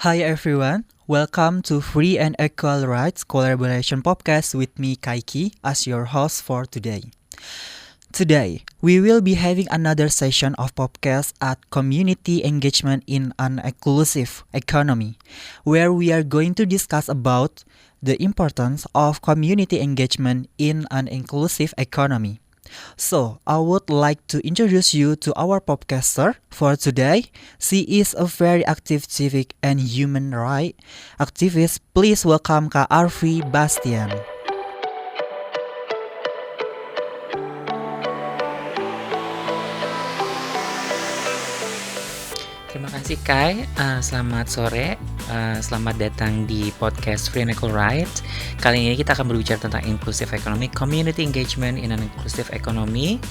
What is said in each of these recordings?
Hi everyone, welcome to Free and Equal Rights Collaboration Podcast with me Kaiki as your host for today. Today, we will be having another session of podcast at Community Engagement in an Inclusive Economy, where we are going to discuss about the importance of community engagement in an inclusive economy. So, I would like to introduce you to our podcaster for today. She is a very active civic and human rights activist. Please welcome Kak Arfi Bastian. Terima kasih Kai, selamat sore, selamat datang di podcast Free and Equal Rights. Kali ini kita akan berbicara tentang inclusive economy, community engagement in an inclusive economy.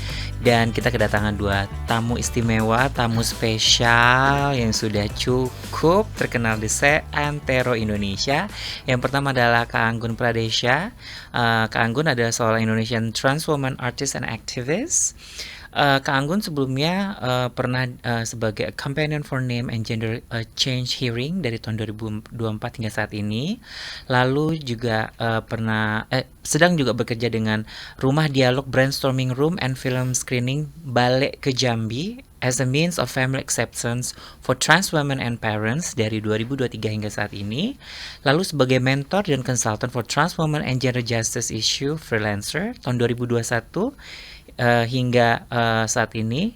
Dan kita kedatangan dua tamu istimewa, tamu spesial yang sudah cukup terkenal di seantero Indonesia. Yang pertama adalah Kak Anggun Pradesha. Kak Anggun adalah seorang Indonesian trans woman artist and activist. Kak Anggun sebelumnya pernah sebagai Companion for Name and Gender Change Hearing dari tahun 2024 hingga saat ini. Lalu juga sedang juga bekerja dengan Rumah Dialog Brainstorming Room and Film Screening Balik ke Jambi as a means of family acceptance for trans women and parents dari 2023 hingga saat ini. Lalu sebagai mentor dan consultant for trans women and gender justice issue freelancer tahun 2021 hingga saat ini.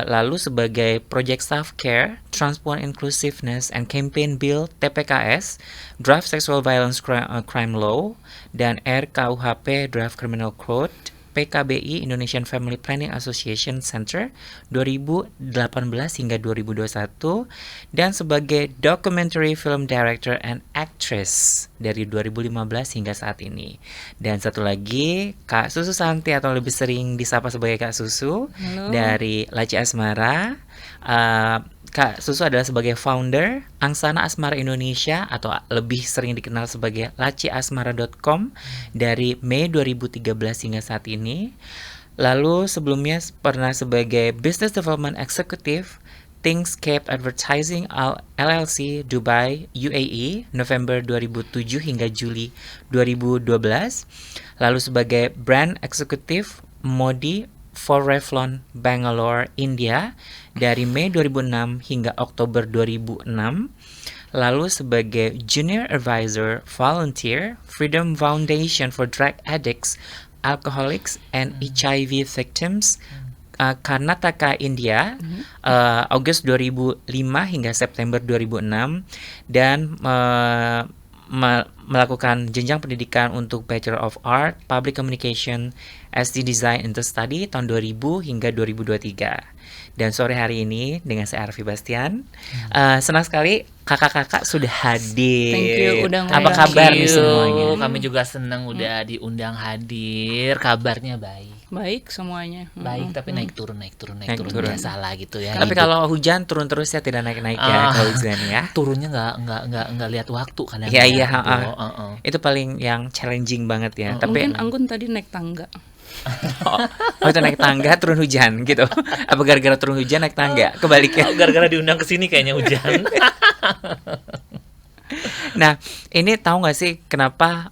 Lalu sebagai Project Staff Care, Transpuan Inclusiveness and Campaign Bill TPKS, Draft Sexual Violence Crime Law, dan RKUHP Draft Criminal Code, PKBI Indonesian Family Planning Association Center 2018 hingga 2021, dan sebagai Documentary Film Director and Actress dari 2015 hingga saat ini. Dan satu lagi Kak Susu Santi atau lebih sering disapa sebagai Kak Susu. Halo. Dari Laci Asmara. Kak Susu adalah sebagai founder Angsana Asmara Indonesia atau lebih sering dikenal sebagai laciasmara.com dari Mei 2013 hingga saat ini. Lalu sebelumnya pernah sebagai Business Development Executive Thingscape Advertising LLC Dubai UAE November 2007 hingga Juli 2012. Lalu sebagai Brand Executive Modi for Revlon Bangalore, India dari Mei 2006 hingga Oktober 2006. Lalu sebagai Junior Advisor Volunteer Freedom Foundation for Drug Addicts, Alcoholics and HIV Victims, Karnataka, India, Agustus 2005 hingga September 2006, dan melakukan jenjang pendidikan untuk Bachelor of Art, Public Communication, SD Design and Study tahun 2000 hingga 2023. Dan sore hari ini dengan saya Arfi Bastian, senang sekali kakak-kakak sudah hadir. Thank you udah Apa kabar nih semuanya? Kami juga senang udah diundang hadir. Kabarnya baik. Baik semuanya. Baik, tapi naik turun biasalah gitu ya. Tapi kalau hujan turun terus ya, tidak naik-naik ya kalau hujan ya. Turunnya nggak lihat waktu kadang. Iya. Itu paling yang challenging banget ya. Tapi Mungkin Anggun tadi naik tangga. oh itu naik tangga turun hujan gitu. Apa gara-gara turun hujan naik tangga? Kebaliknya. Gara-gara diundang ke sini kayaknya hujan. Nah, ini tahu nggak sih kenapa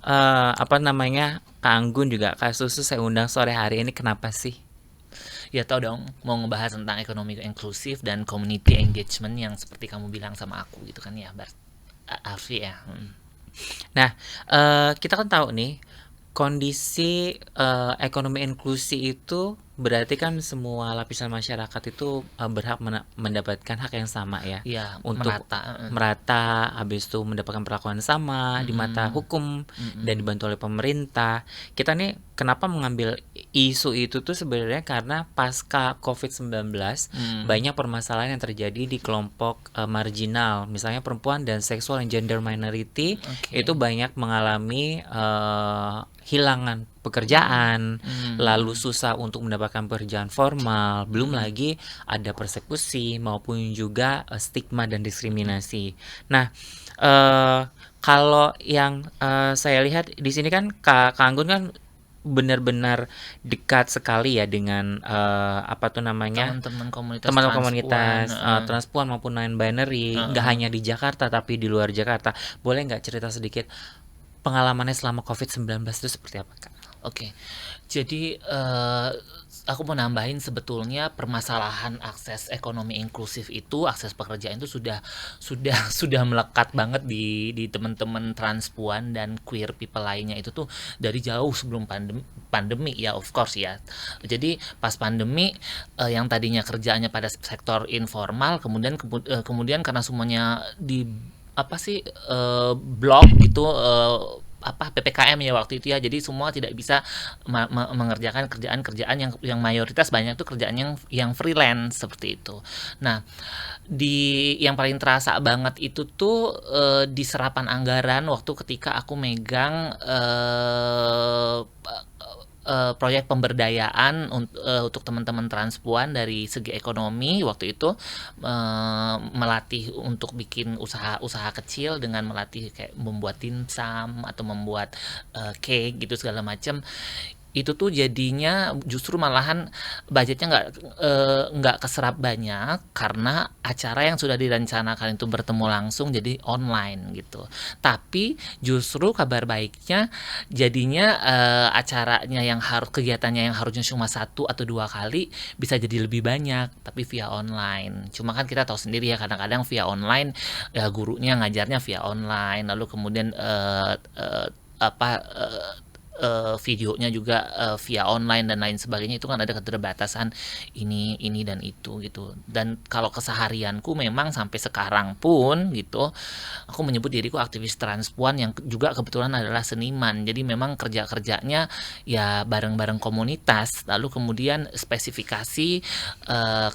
Kak Anggun juga Kak Susu saya undang sore hari ini, kenapa sih? Ya tahu dong, mau ngebahas tentang ekonomi inklusif dan community engagement yang seperti kamu bilang sama aku gitu kan ya, Arfi ya. Nah, kita kan tahu nih kondisi ekonomi inklusi itu berarti kan semua lapisan masyarakat itu berhak mendapatkan hak yang sama ya. Iya, untuk merata, habis itu mendapatkan perlakuan sama di mata hukum dan dibantu oleh pemerintah. Kita nih kenapa mengambil isu itu tuh sebenarnya karena pasca COVID-19 banyak permasalahan yang terjadi di kelompok marginal, misalnya perempuan dan sexual and gender minority itu banyak mengalami hilangan pekerjaan, lalu susah untuk mendapatkan pekerjaan formal, belum lagi ada persekusi maupun juga stigma dan diskriminasi. Nah, kalau yang saya lihat di sini kan Kak Anggun kan benar-benar dekat sekali ya dengan apa tuh namanya, Teman-teman komunitas teman-teman transpuan, komunitas heeh. transpuan maupun non-binary, nggak Heeh. hanya di Jakarta tapi di luar Jakarta. Boleh nggak cerita sedikit pengalamannya selama COVID-19 itu seperti apa, Kak? Oke, jadi aku mau nambahin sebetulnya permasalahan akses ekonomi inklusif itu, akses pekerjaan itu sudah melekat banget di teman-teman transpuan dan queer people lainnya itu tuh dari jauh sebelum pandemi ya, of course ya. Jadi pas pandemi yang tadinya kerjaannya pada sektor informal, kemudian karena semuanya di apa sih blok gitu, PPKM ya waktu itu ya, jadi semua tidak bisa mengerjakan kerjaan-kerjaan yang mayoritas banyak tuh kerjaan yang freelance seperti itu. Nah, yang paling terasa banget itu tuh di serapan anggaran waktu ketika aku megang proyek pemberdayaan untuk teman-teman transpuan dari segi ekonomi waktu itu, melatih untuk bikin usaha kecil dengan melatih kayak membuat dimsum atau membuat cake gitu segala macam. Itu tuh jadinya justru malahan budgetnya nggak keserap banyak karena acara yang sudah direncanakan itu bertemu langsung jadi online gitu. Tapi justru kabar baiknya jadinya acaranya kegiatannya yang harusnya cuma 1 atau 2 kali bisa jadi lebih banyak tapi via online. Cuma kan kita tahu sendiri ya, kadang-kadang via online ya gurunya ngajarnya via online, lalu kemudian videonya juga via online dan lain sebagainya, itu kan ada keterbatasan ini dan itu gitu. Dan kalau keseharianku memang sampai sekarang pun gitu, aku menyebut diriku aktivis transpuan yang juga kebetulan adalah seniman. Jadi memang kerjanya ya bareng-bareng komunitas, lalu kemudian spesifikasi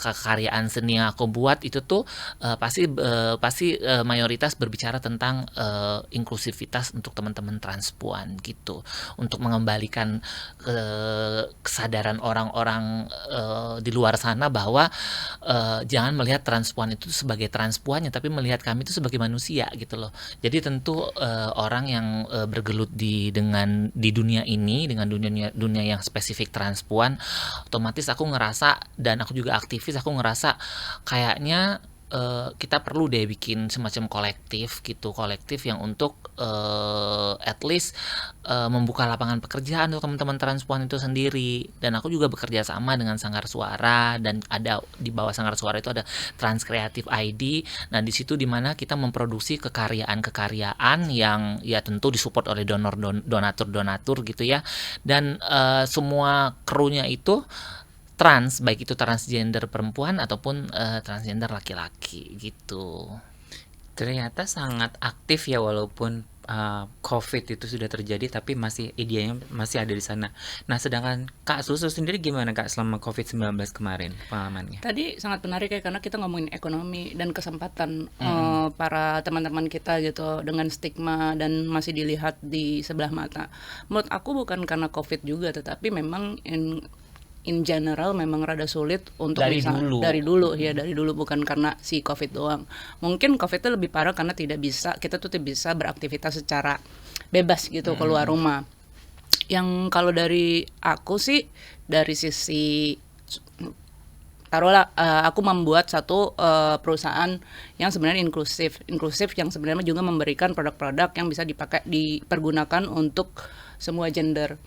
kekaryaan seni yang aku buat itu tuh pasti mayoritas berbicara tentang inklusivitas untuk teman-teman transpuan gitu, untuk mengembalikan kesadaran orang-orang di luar sana bahwa jangan melihat transpuan itu sebagai transpuannya, tapi melihat kami itu sebagai manusia gitu loh. Jadi tentu orang yang bergelut di dunia ini, dengan dunia yang spesifik transpuan, otomatis aku ngerasa, dan aku juga aktivis, aku ngerasa kayaknya kita perlu deh bikin semacam kolektif yang untuk at least membuka lapangan pekerjaan untuk teman-teman transpuan itu sendiri. Dan aku juga bekerja sama dengan Sanggar Suara, dan ada di bawah Sanggar Suara itu ada Trans Creative ID. Nah, di situ dimana kita memproduksi kekaryaan yang ya tentu disupport oleh donatur gitu ya. Dan semua krunya itu trans, baik itu transgender perempuan ataupun transgender laki-laki gitu. Ternyata sangat aktif ya, walaupun COVID itu sudah terjadi tapi masih idenya masih ada di sana. Nah, sedangkan Kak Susu sendiri gimana, Kak, selama COVID-19 kemarin pengalamannya? Tadi sangat menarik ya, karena kita ngomongin ekonomi dan kesempatan para teman-teman kita gitu dengan stigma dan masih dilihat di sebelah mata. Menurut aku bukan karena COVID juga, tetapi memang in general memang rada sulit untuk Dari dulu, bukan karena si COVID doang. Mungkin COVID itu lebih parah karena kita tuh tidak bisa beraktivitas secara bebas gitu keluar rumah. Yang kalau dari aku sih, dari sisi taruhlah aku membuat satu perusahaan yang sebenarnya inklusif yang sebenarnya juga memberikan produk-produk yang bisa dipergunakan untuk semua gender.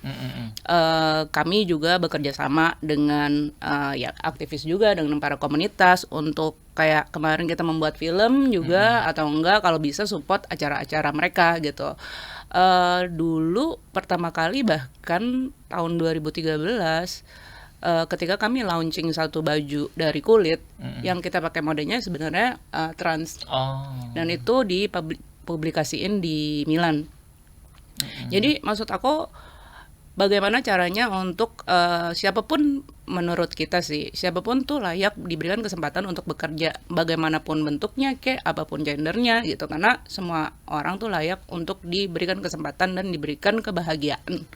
Kami juga bekerja sama dengan ya aktivis juga dengan para komunitas untuk kayak kemarin kita membuat film juga, atau enggak kalau bisa support acara-acara mereka gitu. Dulu pertama kali bahkan tahun 2013 ketika kami launching satu baju dari kulit yang kita pakai modenya sebenarnya trans. Dan itu dipublikasiin di Milan. Jadi maksud aku, bagaimana caranya untuk siapapun, menurut kita sih siapapun tuh layak diberikan kesempatan untuk bekerja bagaimanapun bentuknya, kayak apapun gendernya gitu, karena semua orang tuh layak untuk diberikan kesempatan dan diberikan kebahagiaan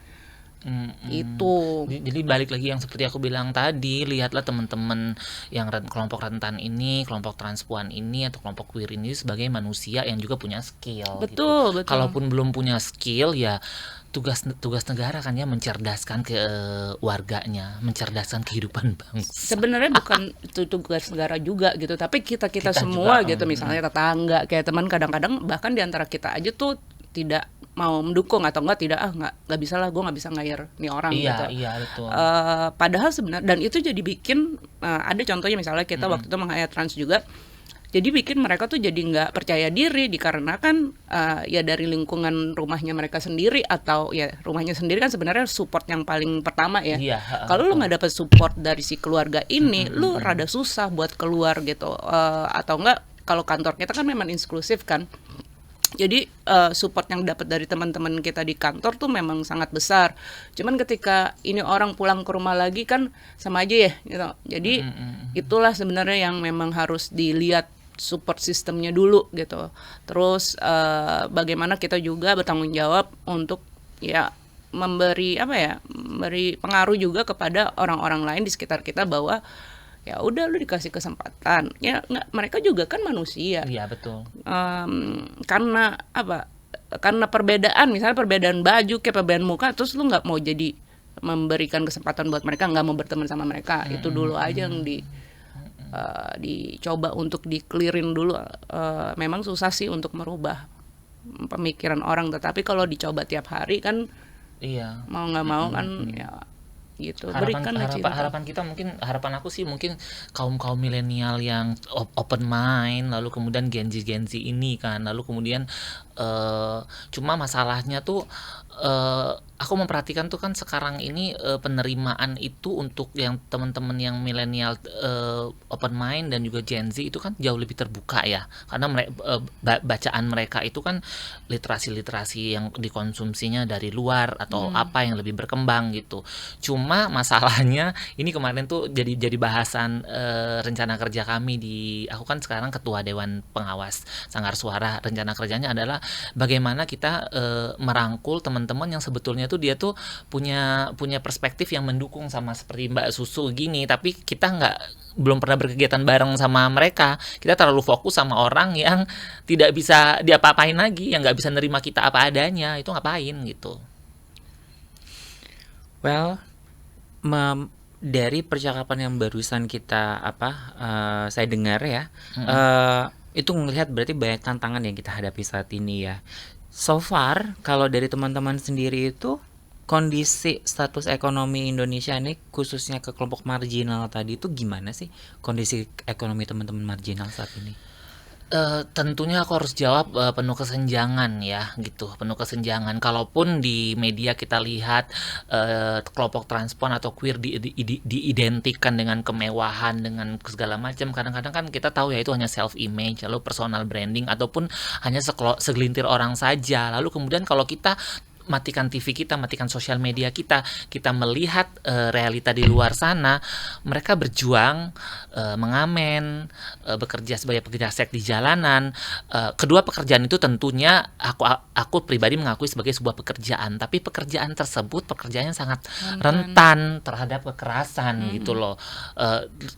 Itu. Jadi balik lagi yang seperti aku bilang tadi, lihatlah teman-teman yang kelompok rentan ini, kelompok transpuan ini atau kelompok queer ini sebagai manusia yang juga punya skill gitu. Betul. Kalaupun belum punya skill ya tugas negara kan ya mencerdaskan warganya, mencerdaskan kehidupan bangsa. Sebenarnya bukan itu tugas negara juga gitu, tapi kita Kita semua juga, gitu, misalnya tetangga, kayak teman, kadang-kadang bahkan di antara kita aja tuh tidak mau mendukung atau tidak nggak bisa lah, gue nggak bisa ngair nih orang gitu. Iya betul. Padahal sebenarnya, dan itu jadi bikin ada contohnya misalnya kita waktu itu meng-hire trans juga, jadi bikin mereka tuh jadi nggak percaya diri dikarenakan ya dari lingkungan rumahnya mereka sendiri, atau ya rumahnya sendiri kan sebenarnya support yang paling pertama ya. Iya, Kalau lu nggak dapet support dari si keluarga ini, lu rada susah buat keluar gitu. Atau enggak, kalau kantor kita kan memang inklusif kan. Jadi support yang dapat dari teman-teman kita di kantor tuh memang sangat besar. Cuman ketika ini orang pulang ke rumah lagi kan sama aja ya gitu. Jadi itulah sebenarnya yang memang harus dilihat support sistemnya dulu gitu. Terus bagaimana kita juga bertanggung jawab untuk ya memberi pengaruh juga kepada orang-orang lain di sekitar kita bahwa ya udah, lu dikasih kesempatan ya, mereka juga kan manusia. Iya betul. Karena perbedaan, misalnya perbedaan baju kayak perbedaan muka, terus lu nggak mau jadi memberikan kesempatan buat mereka, nggak mau berteman sama mereka. Itu dulu aja yang dicoba untuk di-clearin dulu. Memang susah sih untuk merubah pemikiran orang, tetapi kalau dicoba tiap hari kan Iya. mau nggak mau kan ya gitu. Harapan kita mungkin, harapan aku sih mungkin kaum milenial yang open mind, lalu kemudian Gen Z ini kan, lalu kemudian cuma masalahnya tuh aku memperhatikan tuh kan sekarang ini penerimaan itu untuk yang teman-teman yang milenial open mind dan juga Gen Z itu kan jauh lebih terbuka ya, karena bacaan mereka itu kan literasi yang dikonsumsinya dari luar atau apa yang lebih berkembang gitu. Cuma masalahnya ini kemarin tuh jadi bahasan rencana kerja kami aku kan sekarang ketua Dewan Pengawas Sanggar Suara. Rencana kerjanya adalah bagaimana kita merangkul teman-teman yang sebetulnya tuh dia tuh punya perspektif yang mendukung sama seperti Mbak Susu gini, tapi kita belum pernah berkegiatan bareng sama mereka. Kita terlalu fokus sama orang yang tidak bisa diapa-apain lagi, yang nggak bisa nerima kita apa adanya. Itu ngapain gitu. Well, dari percakapan yang barusan kita saya dengar ya, itu melihat berarti banyak tantangan yang kita hadapi saat ini ya. So far, kalau dari teman-teman sendiri itu kondisi status ekonomi Indonesia ini khususnya ke kelompok marginal tadi itu gimana sih kondisi ekonomi teman-teman marginal saat ini? Tentunya aku harus jawab penuh kesenjangan ya gitu, penuh kesenjangan. Kalaupun di media kita lihat kelompok transpuan atau queer diidentikan dengan kemewahan, dengan segala macam, kadang-kadang kan kita tahu ya itu hanya self image, lalu personal branding, ataupun hanya segelintir orang saja. Lalu kemudian kalau kita matikan TV kita, matikan sosial media kita melihat realita di luar sana, mereka berjuang, mengamen, bekerja sebagai pekerja seks di jalanan. Kedua pekerjaan itu tentunya aku pribadi mengakui sebagai sebuah pekerjaan, tapi pekerjaan tersebut pekerjaan yang sangat rentan terhadap kekerasan gitu loh.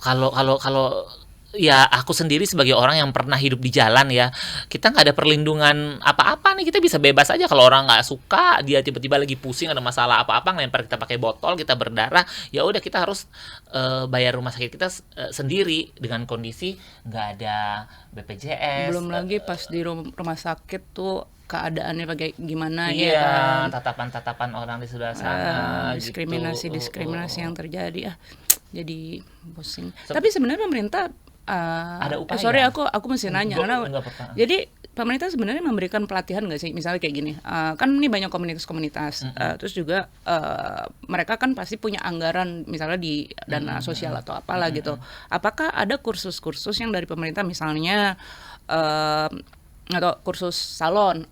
Kalau ya aku sendiri sebagai orang yang pernah hidup di jalan ya, kita nggak ada perlindungan apa-apa nih, kita bisa bebas aja. Kalau orang nggak suka, dia tiba-tiba lagi pusing ada masalah apa-apa, ngelempar kita pakai botol, kita berdarah, ya udah kita harus bayar rumah sakit kita sendiri dengan kondisi nggak ada BPJS. Belum lagi pas di rumah sakit tuh keadaannya pakai gimana ya kan? Tatapan orang di sebelah sana, diskriminasi yang terjadi jadi pusing. Tapi sebenarnya pemerintah ada upaya. Sorry aku mesti nanya karena jadi pemerintah sebenarnya memberikan pelatihan nggak sih, misalnya kayak gini, kan ini banyak komunitas-komunitas, terus juga mereka kan pasti punya anggaran misalnya di dana sosial atau apalah gitu. Apakah ada kursus-kursus yang dari pemerintah misalnya atau kursus salon,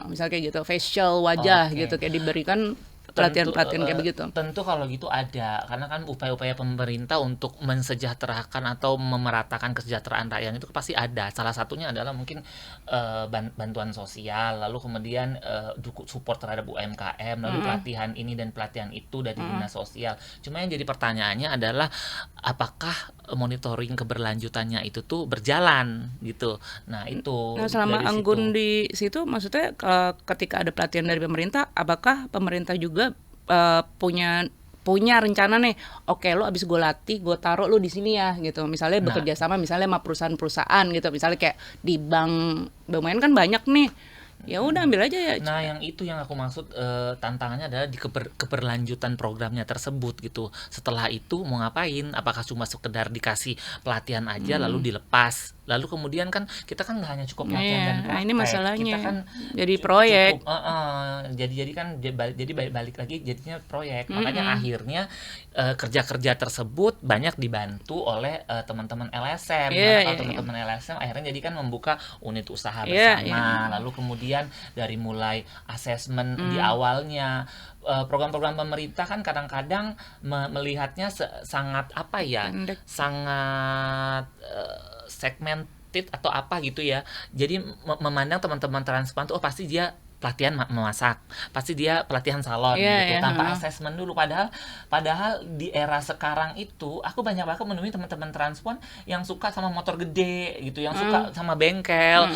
misalnya kayak gitu, facial wajah gitu, kayak diberikan pelatihan-pelatihan kayak begitu. Tentu kalau gitu ada, karena kan upaya-upaya pemerintah untuk mensejahterakan atau memeratakan kesejahteraan rakyat itu pasti ada. Salah satunya adalah mungkin bantuan sosial, lalu kemudian support terhadap UMKM, lalu pelatihan ini dan pelatihan itu dari dinas sosial. Cuma yang jadi pertanyaannya adalah apakah monitoring keberlanjutannya itu tuh berjalan gitu. Nah itu. Nah, selama dari Anggun situ. di situ, maksudnya ketika ada pelatihan dari pemerintah, apakah pemerintah juga punya rencana nih, oke lo abis gue latih, gue taruh lo di sini ya gitu. Misalnya Nah. bekerja sama misalnya sama perusahaan-perusahaan gitu. Misalnya kayak di bank BUMN kan banyak nih. Ya udah ambil aja ya. Nah, yang itu yang aku maksud, tantangannya adalah di keberlanjutan programnya tersebut gitu. Setelah itu mau ngapain? Apakah cuma sekedar dikasih pelatihan aja lalu dilepas? Lalu kemudian kan kita kan nggak hanya cukup pelatihan Iya, dan nah praktek. ini masalahnya. Kita kan Jadi proyek. jadi balik lagi jadinya proyek. Makanya akhirnya kerja-kerja tersebut banyak dibantu oleh teman-teman LSM. Iya, Karena kalau iya, teman-teman LSM akhirnya jadi kan membuka unit usaha Iya, bersama. Lalu kemudian dari mulai asesmen di awalnya, program-program pemerintah kan kadang-kadang melihatnya sangat apa ya, Pendek. sangat segmented atau apa gitu ya. Jadi memandang teman-teman transplant tuh, oh pasti dia pelatihan memasak, pasti dia pelatihan salon Iya, gitu, iya, tanpa asesmen dulu. Padahal di era sekarang itu aku banyak banget menemui teman-teman transpon yang suka sama motor gede gitu, yang suka sama bengkel,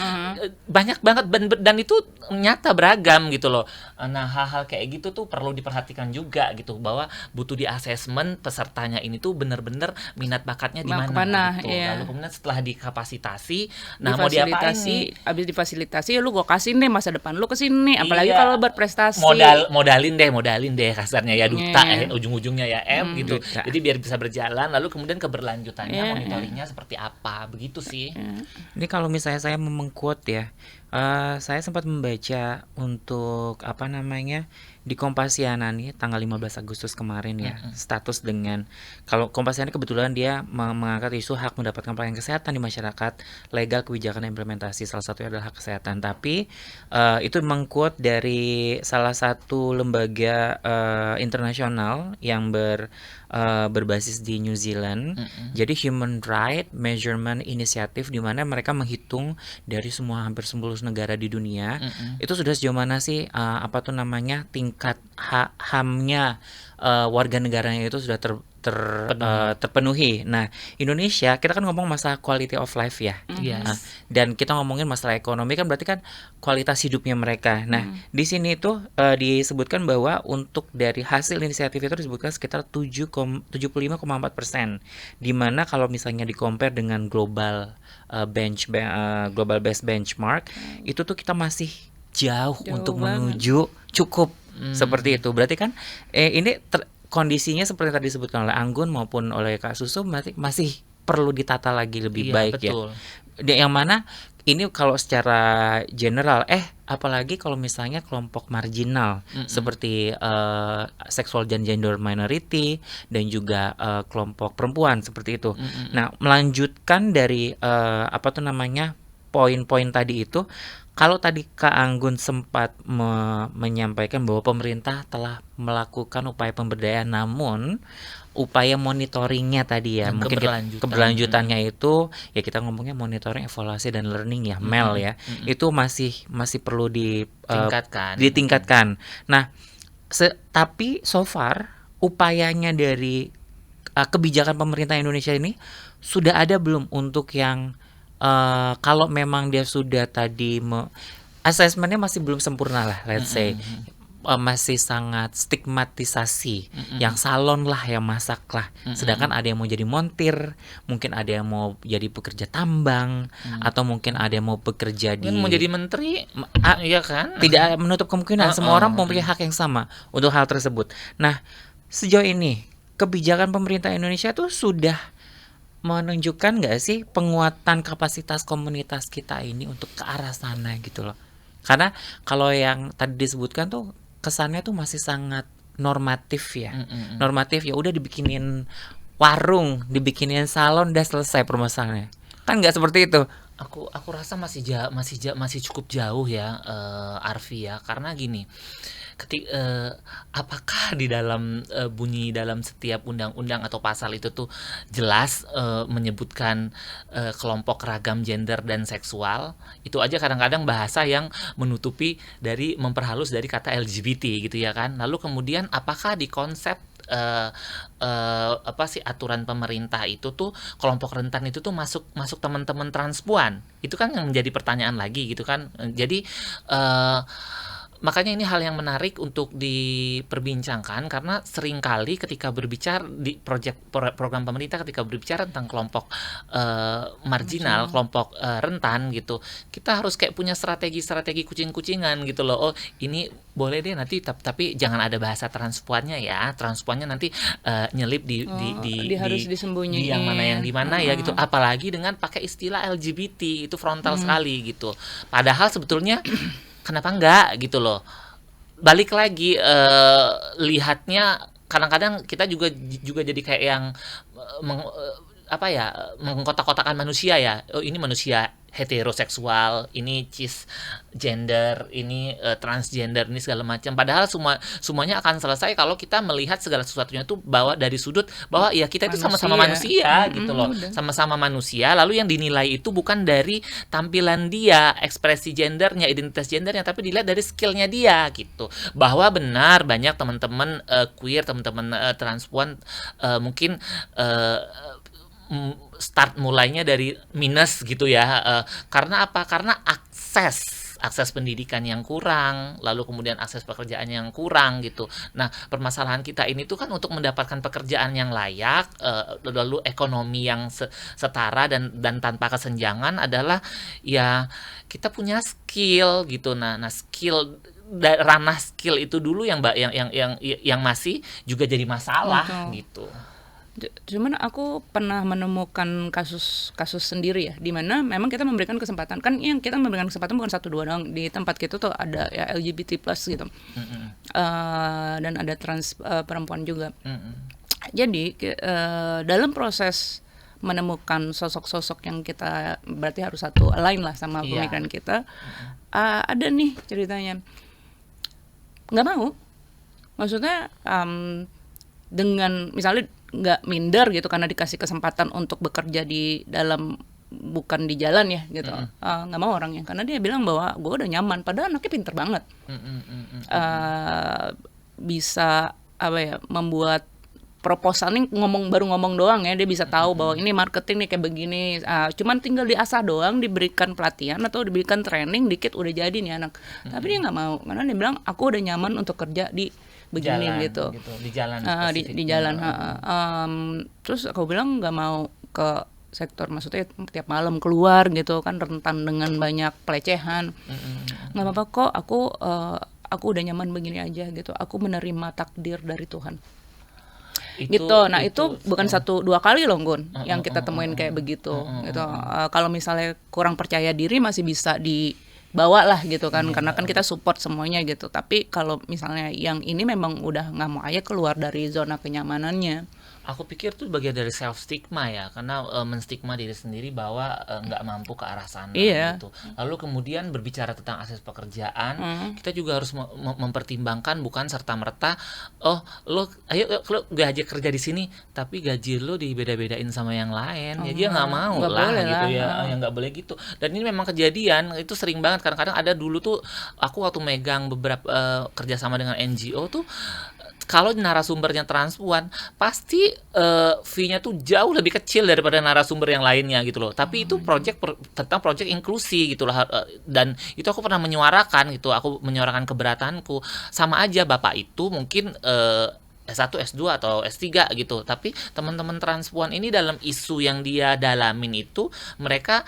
banyak banget, dan itu nyata beragam gitu loh. Nah, hal-hal kayak gitu tuh perlu diperhatikan juga gitu, bahwa butuh di asesmen pesertanya ini tuh bener-bener minat bakatnya di mana Kemana, gitu. iya. Lalu kemudian setelah dikapasitasi, nah mau diapain nih? Abis difasilitasi ya lu gue kasih nih masa depan lu kesini, apalagi Iya. kalau berprestasi. Modalin deh kasarnya ya, duta Iya. ujung-ujungnya ya gitu. Duta. Jadi biar bisa berjalan, lalu kemudian keberlanjutannya Iya, monitoringnya seperti apa, begitu sih. Ini kalau misalnya saya meng-quote ya, saya sempat membaca untuk apa namanya di Kompasiana nih tanggal 15 Agustus kemarin ya, status dengan, kalau Kompasiana kebetulan dia mengangkat isu hak mendapatkan pelayanan kesehatan di masyarakat, legal, kebijakan, dan implementasi, salah satunya adalah hak kesehatan. Tapi itu meng-quote dari salah satu lembaga internasional yang berbasis di New Zealand. Jadi Human Right Measurement Initiative, di mana mereka menghitung dari semua hampir 10 negara di dunia, itu sudah sejauh mana sih tingkat HAM-nya warga negaranya itu sudah terpenuhi. Nah, Indonesia kita kan ngomong masalah quality of life ya. Yes. Dan kita ngomongin masalah ekonomi kan berarti kan kualitas hidupnya mereka. Nah, di sini itu disebutkan bahwa untuk dari hasil inisiatif itu disebutkan sekitar 75,4%. Di mana kalau misalnya di-compare dengan global global best benchmark, itu tuh kita masih jauh untuk banget. menuju cukup seperti itu. Berarti kan ini kondisinya seperti yang tadi disebutkan oleh Anggun maupun oleh Kak Susu masih perlu ditata lagi lebih Iya, baik betul. ya. Yang mana ini kalau secara general, apalagi kalau misalnya kelompok marginal seperti sexual dan gender minority dan juga kelompok perempuan seperti itu. Nah, melanjutkan dari poin-poin tadi itu, kalau tadi Kak Anggun sempat menyampaikan bahwa pemerintah telah melakukan upaya pemberdayaan, namun upaya monitoringnya tadi ya, Dan mungkin keberlanjutannya itu ya kita ngomongnya monitoring, evaluasi, dan learning ya, MEL ya, itu masih perlu ditingkatkan. Nah, tapi so far upayanya dari kebijakan pemerintah Indonesia ini sudah ada belum untuk yang kalau memang dia sudah tadi asesmennya masih belum sempurna lah, let's say masih sangat stigmatisasi, yang salon lah, yang masak lah, sedangkan ada yang mau jadi montir, mungkin ada yang mau jadi pekerja tambang, atau mungkin ada yang mau bekerja di, Mau jadi menteri, iya kan? tidak menutup kemungkinan semua orang mempunyai hak yang sama untuk hal tersebut. Nah, sejauh ini kebijakan pemerintah Indonesia tuh sudah menunjukkan nggak sih penguatan kapasitas komunitas kita ini untuk ke arah sana gitu loh. Karena kalau yang tadi disebutkan tuh kesannya tuh masih sangat normatif ya. Normatif, ya udah dibikinin warung, dibikinin salon, udah selesai permasalahannya. Kan nggak seperti itu. Aku rasa masih cukup jauh ya, Arfi ya, karena gini. apakah di dalam bunyi dalam setiap undang-undang atau pasal itu tuh jelas menyebutkan kelompok ragam gender dan seksual? Itu aja kadang-kadang bahasa yang menutupi dari memperhalus dari kata LGBT gitu ya kan. Lalu kemudian apakah di konsep apa sih aturan pemerintah itu tuh kelompok rentan itu tuh masuk teman-teman transpuan? Itu kan yang menjadi pertanyaan lagi gitu kan. Jadi makanya ini hal yang menarik untuk diperbincangkan, karena seringkali ketika berbicara di program pemerintah, ketika berbicara tentang kelompok marginal, kelompok rentan gitu, kita harus kayak punya strategi kucing-kucingan gitu loh. Oh ini boleh deh nanti, tapi jangan ada bahasa transpuannya ya. Transpuannya nanti nyelip harus disembunyiin di yang mana yang di mana ya gitu. Apalagi dengan pakai istilah LGBT itu frontal sekali gitu. Padahal sebetulnya kenapa enggak gitu loh. Balik lagi lihatnya kadang-kadang kita juga jadi kayak yang mengkotak-kotakan manusia ya. Oh ini manusia heteroseksual, ini cisgender, ini transgender, ini segala macam. Padahal semuanya akan selesai kalau kita melihat segala sesuatunya itu bahwa dari sudut bahwa ya kita itu sama-sama manusia gitu loh. Sama-sama manusia. Lalu yang dinilai itu bukan dari tampilan dia, ekspresi gendernya, identitas gendernya, tapi dilihat dari skillnya dia gitu. Bahwa benar banyak teman-teman queer, teman-teman transpuan mungkin start mulainya dari minus gitu ya. Karena apa? Karena akses pendidikan yang kurang, lalu kemudian akses pekerjaan yang kurang gitu. Nah, permasalahan kita ini tuh kan untuk mendapatkan pekerjaan yang layak, lalu ekonomi yang setara dan tanpa kesenjangan adalah ya kita punya skill gitu. Nah skill, ranah skill itu dulu yang masih juga jadi masalah gitu. Cuman aku pernah menemukan kasus sendiri ya, di mana memang kita memberikan kesempatan, kan yang kita memberikan kesempatan bukan 1-2 doang, di tempat kita tuh ada ya LGBT plus gitu, dan ada trans perempuan juga. Jadi dalam proses menemukan sosok-sosok yang kita berarti harus satu align lah sama pemikiran kita, ada nih ceritanya nggak mau, maksudnya dengan misalnya nggak minder gitu karena dikasih kesempatan untuk bekerja di dalam, bukan di jalan ya gitu, nggak mau orangnya karena dia bilang bahwa gue udah nyaman, padahal anaknya pinter banget, bisa membuat proposal nih, baru ngomong doang ya, dia bisa tahu bahwa ini marketing nih kayak begini, cuman tinggal diasah doang, diberikan pelatihan atau diberikan training dikit udah jadi nih anak. Tapi dia nggak mau karena dia bilang aku udah nyaman untuk kerja di begini jalan, gitu. Di jalan di jalan. Terus aku bilang nggak mau ke sektor, maksudnya tiap malam keluar gitu kan, rentan dengan banyak pelecehan. Nggak apa-apa kok, aku udah nyaman begini aja gitu, aku menerima takdir dari Tuhan gitu. Nah itu bukan 1-2 kali loh Gun yang kita temuin kayak begitu gitu. Kalau misalnya kurang percaya diri masih bisa dibawa lah gitu kan, karena kan kita support semuanya gitu. Tapi kalau misalnya yang ini memang udah nggak mau aja keluar dari zona kenyamanannya. Aku pikir tuh bagian dari self stigma ya, karena menstigma diri sendiri bahwa nggak mampu ke arah sana gitu. Lalu kemudian berbicara tentang akses pekerjaan, kita juga harus mempertimbangkan bukan serta merta lo gaji kerja di sini tapi gaji lo dibeda-bedain sama yang lain, ya dia nggak mau lah gitu ya, yang nggak boleh gitu. Dan ini memang kejadian itu sering banget. Kadang-kadang ada dulu tuh aku waktu megang beberapa kerjasama dengan NGO tuh, kalau narasumbernya transpuan pasti fee-nya tuh jauh lebih kecil daripada narasumber yang lainnya gitu loh. Tapi itu tentang project inklusi gitu loh. Dan itu aku pernah menyuarakan gitu, aku menyuarakan keberatanku. Sama aja bapak itu mungkin S1, S2 atau S3 gitu. Tapi teman-teman transpuan ini dalam isu yang dia dalamin itu mereka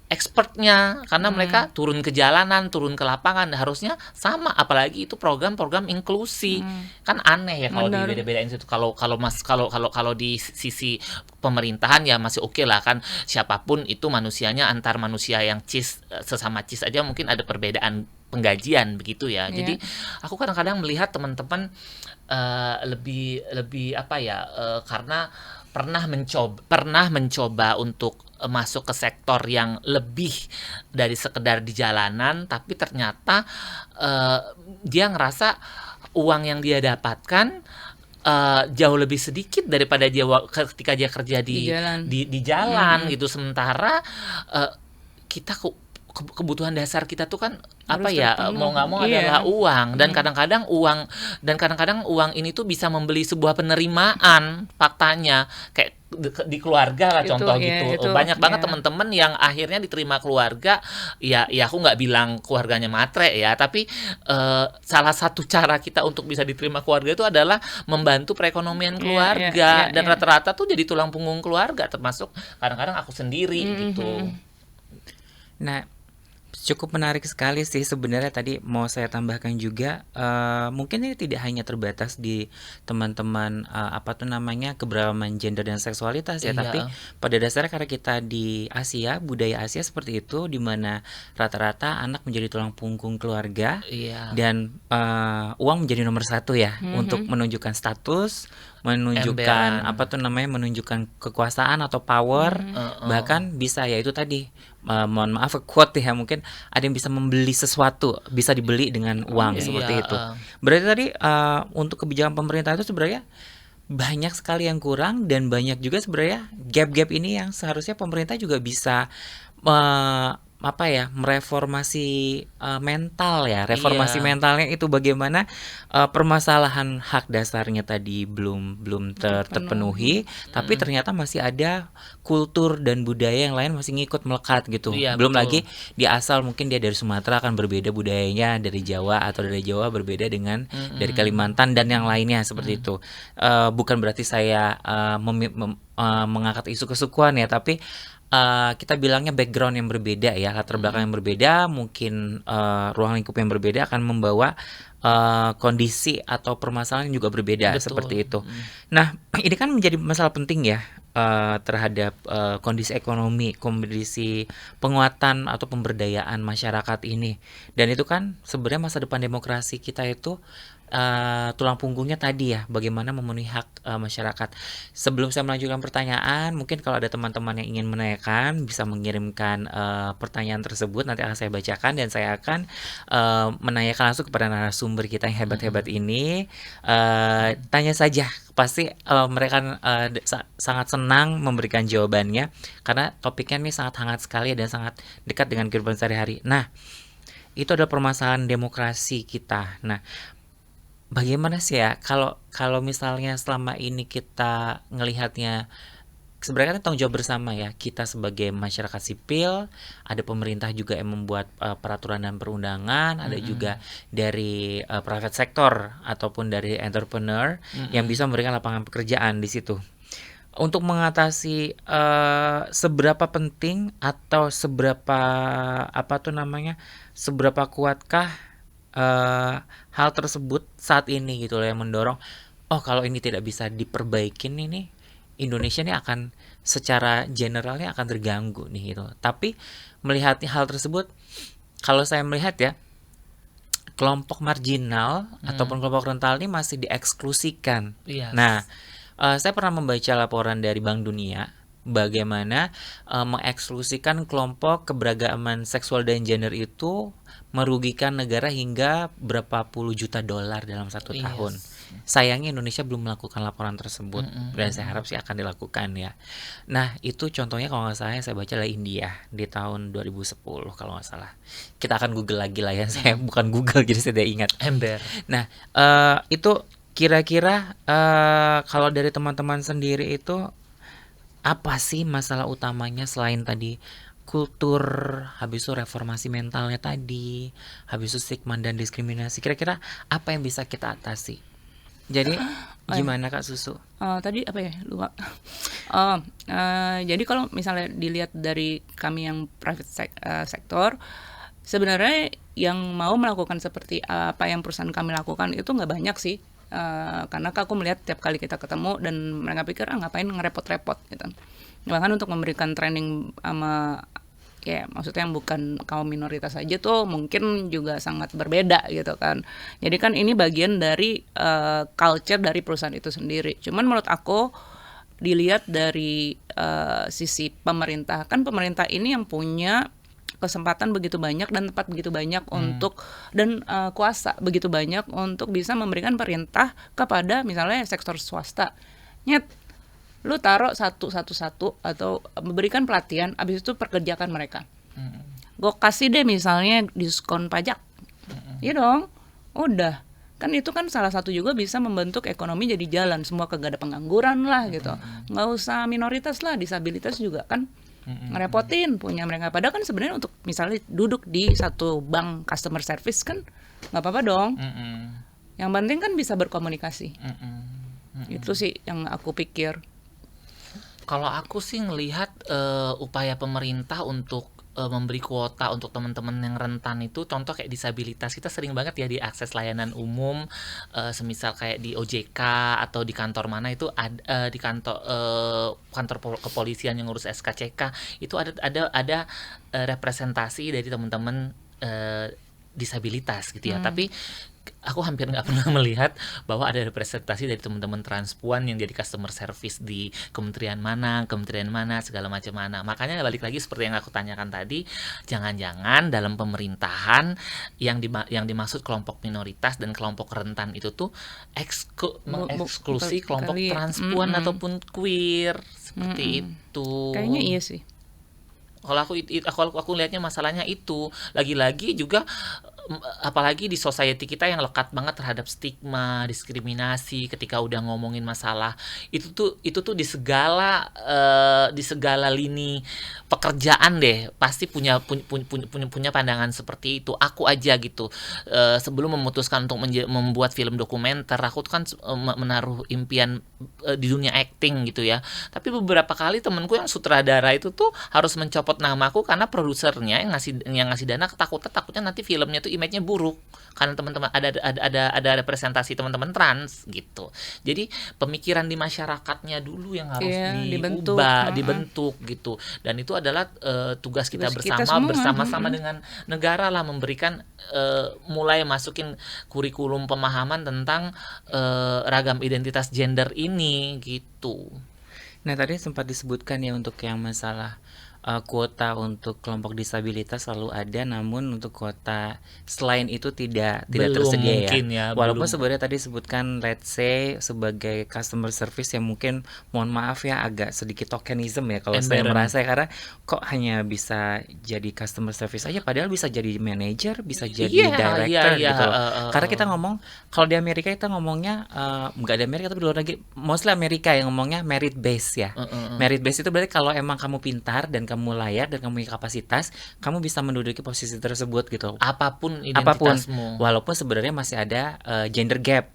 expertnya, karena mereka turun ke jalanan, turun ke lapangan, harusnya sama. Apalagi itu program-program inklusi. Kan aneh ya kalau dibeda-bedain itu. Kalau di sisi pemerintahan ya masih oke lah kan, siapapun itu manusianya, antar manusia yang sesama cis aja mungkin ada perbedaan penggajian begitu ya. Jadi aku kadang-kadang melihat teman-teman lebih karena pernah mencoba untuk masuk ke sektor yang lebih dari sekedar di jalanan, tapi ternyata dia ngerasa uang yang dia dapatkan jauh lebih sedikit daripada dia ketika dia kerja Di jalan. di jalan gitu. Sementara kita kebutuhan dasar kita tuh kan apa Harus ya, terpenuhi. mau nggak mau Iya. adalah uang, dan kadang-kadang uang ini tuh bisa membeli sebuah penerimaan. Faktanya kayak di keluarga lah, Itu, contoh iya, gitu. itu, Banyak banget iya. temen-temen yang akhirnya diterima keluarga. Ya aku nggak bilang keluarganya matre ya, tapi salah satu cara kita untuk bisa diterima keluarga itu adalah membantu perekonomian Iya, keluarga. iya, Dan iya. rata-rata tuh jadi tulang punggung keluarga, termasuk kadang-kadang aku sendiri gitu. Nah, cukup menarik sekali sih sebenarnya. Tadi mau saya tambahkan juga, mungkin ini tidak hanya terbatas di teman-teman keberagaman gender dan seksualitas ya, Iya. tapi pada dasarnya karena kita di Asia, budaya Asia seperti itu, di mana rata-rata anak menjadi tulang punggung keluarga Iya. dan uang menjadi nomor satu ya, untuk menunjukkan status, menunjukkan Emberan. menunjukkan kekuasaan atau power, Heeh. bahkan bisa ya itu tadi, mohon maaf quote ya, mungkin ada yang bisa membeli sesuatu, bisa dibeli dengan uang seperti Iya, itu. Berarti tadi untuk kebijakan pemerintah itu sebenarnya banyak sekali yang kurang, dan banyak juga sebenarnya gap-gap ini yang seharusnya pemerintah juga bisa mereformasi mental ya, reformasi Iya. mentalnya itu bagaimana permasalahan hak dasarnya tadi belum terpenuhi, tapi ternyata masih ada kultur dan budaya yang lain masih ngikut melekat gitu. Iya, Belum betul. lagi di asal mungkin dia dari Sumatera akan berbeda budayanya dari Jawa, atau dari Jawa berbeda dengan dari Kalimantan dan yang lainnya seperti itu. Bukan berarti saya mengangkat isu kesukuan ya, tapi kita bilangnya background yang berbeda ya, latar belakang yang berbeda, mungkin ruang lingkup yang berbeda akan membawa kondisi atau permasalahan yang juga berbeda. Betul. Seperti itu. Nah, ini kan menjadi masalah penting ya, terhadap kondisi ekonomi, kondisi penguatan atau pemberdayaan masyarakat ini. Dan itu kan sebenarnya masa depan demokrasi kita itu tulang punggungnya tadi ya, bagaimana memenuhi hak masyarakat. Sebelum saya melanjutkan pertanyaan, mungkin kalau ada teman-teman yang ingin menanyakan bisa mengirimkan pertanyaan tersebut, nanti akan saya bacakan dan saya akan menanyakan langsung kepada narasumber kita yang hebat-hebat ini. Tanya saja, pasti mereka sangat senang memberikan jawabannya, karena topiknya ini sangat hangat sekali dan sangat dekat dengan kehidupan sehari-hari. Nah, itu adalah permasalahan demokrasi kita. Nah, bagaimana sih ya kalau misalnya selama ini kita ngelihatnya, sebenarnya kan tanggung jawab bersama ya, kita sebagai masyarakat sipil, ada pemerintah juga yang membuat peraturan dan perundangan, ada juga dari private sector ataupun dari entrepreneur yang bisa memberikan lapangan pekerjaan di situ. Untuk mengatasi seberapa penting atau seberapa kuatkah hal tersebut saat ini gitu loh, yang mendorong kalau ini tidak bisa diperbaikin ini, Indonesia ini akan secara generalnya akan terganggu nih gitu. Tapi melihat hal tersebut, kalau saya melihat ya, kelompok marginal ataupun kelompok rentan ini masih dieksklusikan. Yes. Nah, saya pernah membaca laporan dari Bank Dunia bagaimana mengeksklusikan kelompok keberagaman seksual dan gender itu merugikan negara hingga berapa puluh juta dolar dalam 1 tahun. Sayangnya Indonesia belum melakukan laporan tersebut, dan saya harap sih akan dilakukan ya. Nah, itu contohnya kalau nggak salah yang saya baca adalah India di tahun 2010 kalau nggak salah. Kita akan Google lagi lah ya, saya bukan Google jadi saya tidak ingat. Ember. Nah, itu kira-kira kalau dari teman-teman sendiri itu apa sih masalah utamanya selain tadi kultur, habis itu reformasi mentalnya tadi, habis itu stigma dan diskriminasi, kira-kira apa yang bisa kita atasi? Jadi gimana Kak Susu? Tadi apa ya, lupa. Jadi kalau misalnya dilihat dari kami yang private sektor, sebenarnya yang mau melakukan seperti apa yang perusahaan kami lakukan itu nggak banyak sih. Karena aku melihat tiap kali kita ketemu dan mereka pikir ngapain ngerepot-repot gitu. Bahkan untuk memberikan training sama ya maksudnya yang bukan kaum minoritas aja tuh mungkin juga sangat berbeda gitu kan. Jadi kan ini bagian dari culture dari perusahaan itu sendiri. Cuman menurut aku dilihat dari sisi pemerintah. Kan pemerintah ini yang punya kesempatan begitu banyak dan tempat begitu banyak untuk dan kuasa begitu banyak untuk bisa memberikan perintah kepada misalnya sektor swasta. Nyet, lu taruh satu atau memberikan pelatihan, habis itu perkerjakan mereka. Gue kasih deh misalnya diskon pajak. Iya dong, udah. Kan itu kan salah satu juga bisa membentuk ekonomi jadi jalan. Semua kagak ada pengangguran lah gitu. Nggak usah minoritas lah, disabilitas juga kan ngerepotin punya mereka. Padahal kan sebenarnya untuk misalnya duduk di satu bank customer service kan nggak apa-apa dong. Yang penting kan bisa berkomunikasi. Itu sih yang aku pikir. Kalau aku sih ngelihat upaya pemerintah untuk memberi kuota untuk teman-teman yang rentan itu, contoh kayak disabilitas, kita sering banget ya diakses layanan umum, semisal kayak di OJK atau di kantor mana itu di kantor kepolisian yang ngurus SKCK itu ada representasi dari teman-teman disabilitas gitu ya. Tapi aku hampir nggak pernah melihat bahwa ada representasi dari teman-teman transpuan yang jadi customer service di kementerian mana segala macam mana. Makanya balik lagi seperti yang aku tanyakan tadi, jangan-jangan dalam pemerintahan yang dimaksud kelompok minoritas dan kelompok rentan itu tuh mengeksklusi kelompok transpuan ataupun queer seperti itu. Kayaknya iya sih. Kalau aku lihatnya masalahnya itu lagi-lagi juga, apalagi di society kita yang lekat banget terhadap stigma, diskriminasi. Ketika udah ngomongin masalah itu tuh di segala lini pekerjaan deh pasti punya pandangan seperti itu. Aku aja gitu, sebelum memutuskan untuk membuat film dokumenter, aku tuh kan menaruh impian di dunia acting gitu ya. Tapi beberapa kali temenku yang sutradara itu tuh harus mencopot namaku karena produsernya yang ngasih dana takutnya nanti filmnya tuh image-nya buruk karena teman-teman ada representasi teman-teman trans gitu. Jadi pemikiran di masyarakatnya dulu yang harus dibentuk gitu. Dan itu adalah tugas kita bersama-sama dengan negara lah, memberikan mulai masukin kurikulum pemahaman tentang ragam identitas gender ini gitu. Nah, tadi sempat disebutkan ya untuk yang masalah kuota untuk kelompok disabilitas selalu ada, namun untuk kuota selain itu tidak tersedia ya. Walaupun sebenarnya tadi sebutkan let's say sebagai customer service yang mungkin mohon maaf ya agak sedikit tokenism ya kalau saya merasa, karena kok hanya bisa jadi customer service aja padahal bisa jadi manager, bisa jadi director gitu. Karena kita ngomong kalau di Amerika kita ngomongnya enggak di Amerika tapi di luar negeri, mostly Amerika yang ngomongnya merit base ya. Merit base itu berarti kalau emang kamu pintar dan kamu layak dan kamu punya kapasitas, kamu bisa menduduki posisi tersebut gitu. Apapun identitasmu. Walaupun sebenarnya masih ada gender gap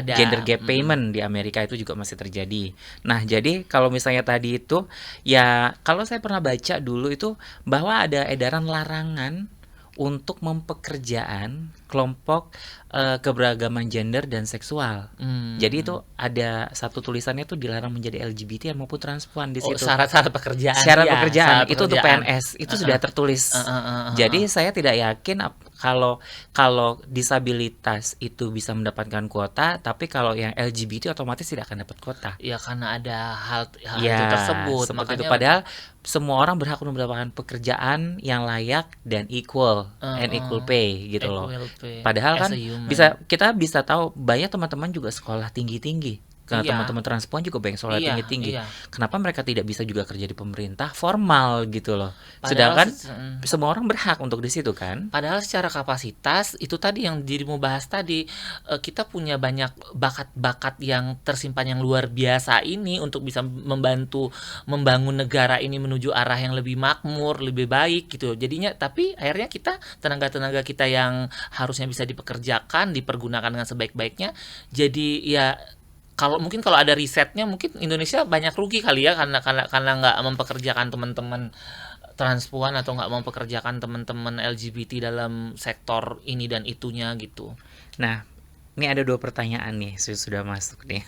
gender gap payment di Amerika itu juga masih terjadi. Nah, jadi kalau misalnya tadi itu ya kalau saya pernah baca dulu itu bahwa ada edaran larangan untuk mempekerjaan kelompok keberagaman gender dan seksual. Jadi itu ada satu tulisannya tuh dilarang menjadi LGBT maupun transpuan di situ. Syarat-syarat pekerjaan. Syarat pekerjaan itu untuk PNS itu sudah tertulis. Jadi saya tidak yakin kalau disabilitas itu bisa mendapatkan kuota, tapi kalau yang LGBT otomatis tidak akan dapat kuota. Ya karena ada hal itu tersebut. Seperti itu. Padahal semua orang berhak untuk mendapatkan pekerjaan yang layak dan equal pay gitu loh. Padahal kan kita bisa tahu banyak teman-teman juga sekolah tinggi-tinggi. Karena teman-teman transpuan juga banyak sekolah tinggi-tinggi. Kenapa mereka tidak bisa juga kerja di pemerintah formal gitu loh? Sedangkan semua orang berhak untuk di situ kan? Padahal secara kapasitas itu tadi yang dirimu bahas tadi, kita punya banyak bakat-bakat yang tersimpan yang luar biasa ini untuk bisa membantu membangun negara ini menuju arah yang lebih makmur, lebih baik gitu. Jadinya tapi akhirnya kita tenaga-tenaga kita yang harusnya bisa dipekerjakan, dipergunakan dengan sebaik-baiknya, jadi ya kalau ada risetnya mungkin Indonesia banyak rugi kali ya karena nggak mempekerjakan teman-teman transpuan atau nggak mempekerjakan teman-teman LGBT dalam sektor ini dan itunya gitu. Nah, ini ada 2 pertanyaan nih sudah masuk nih.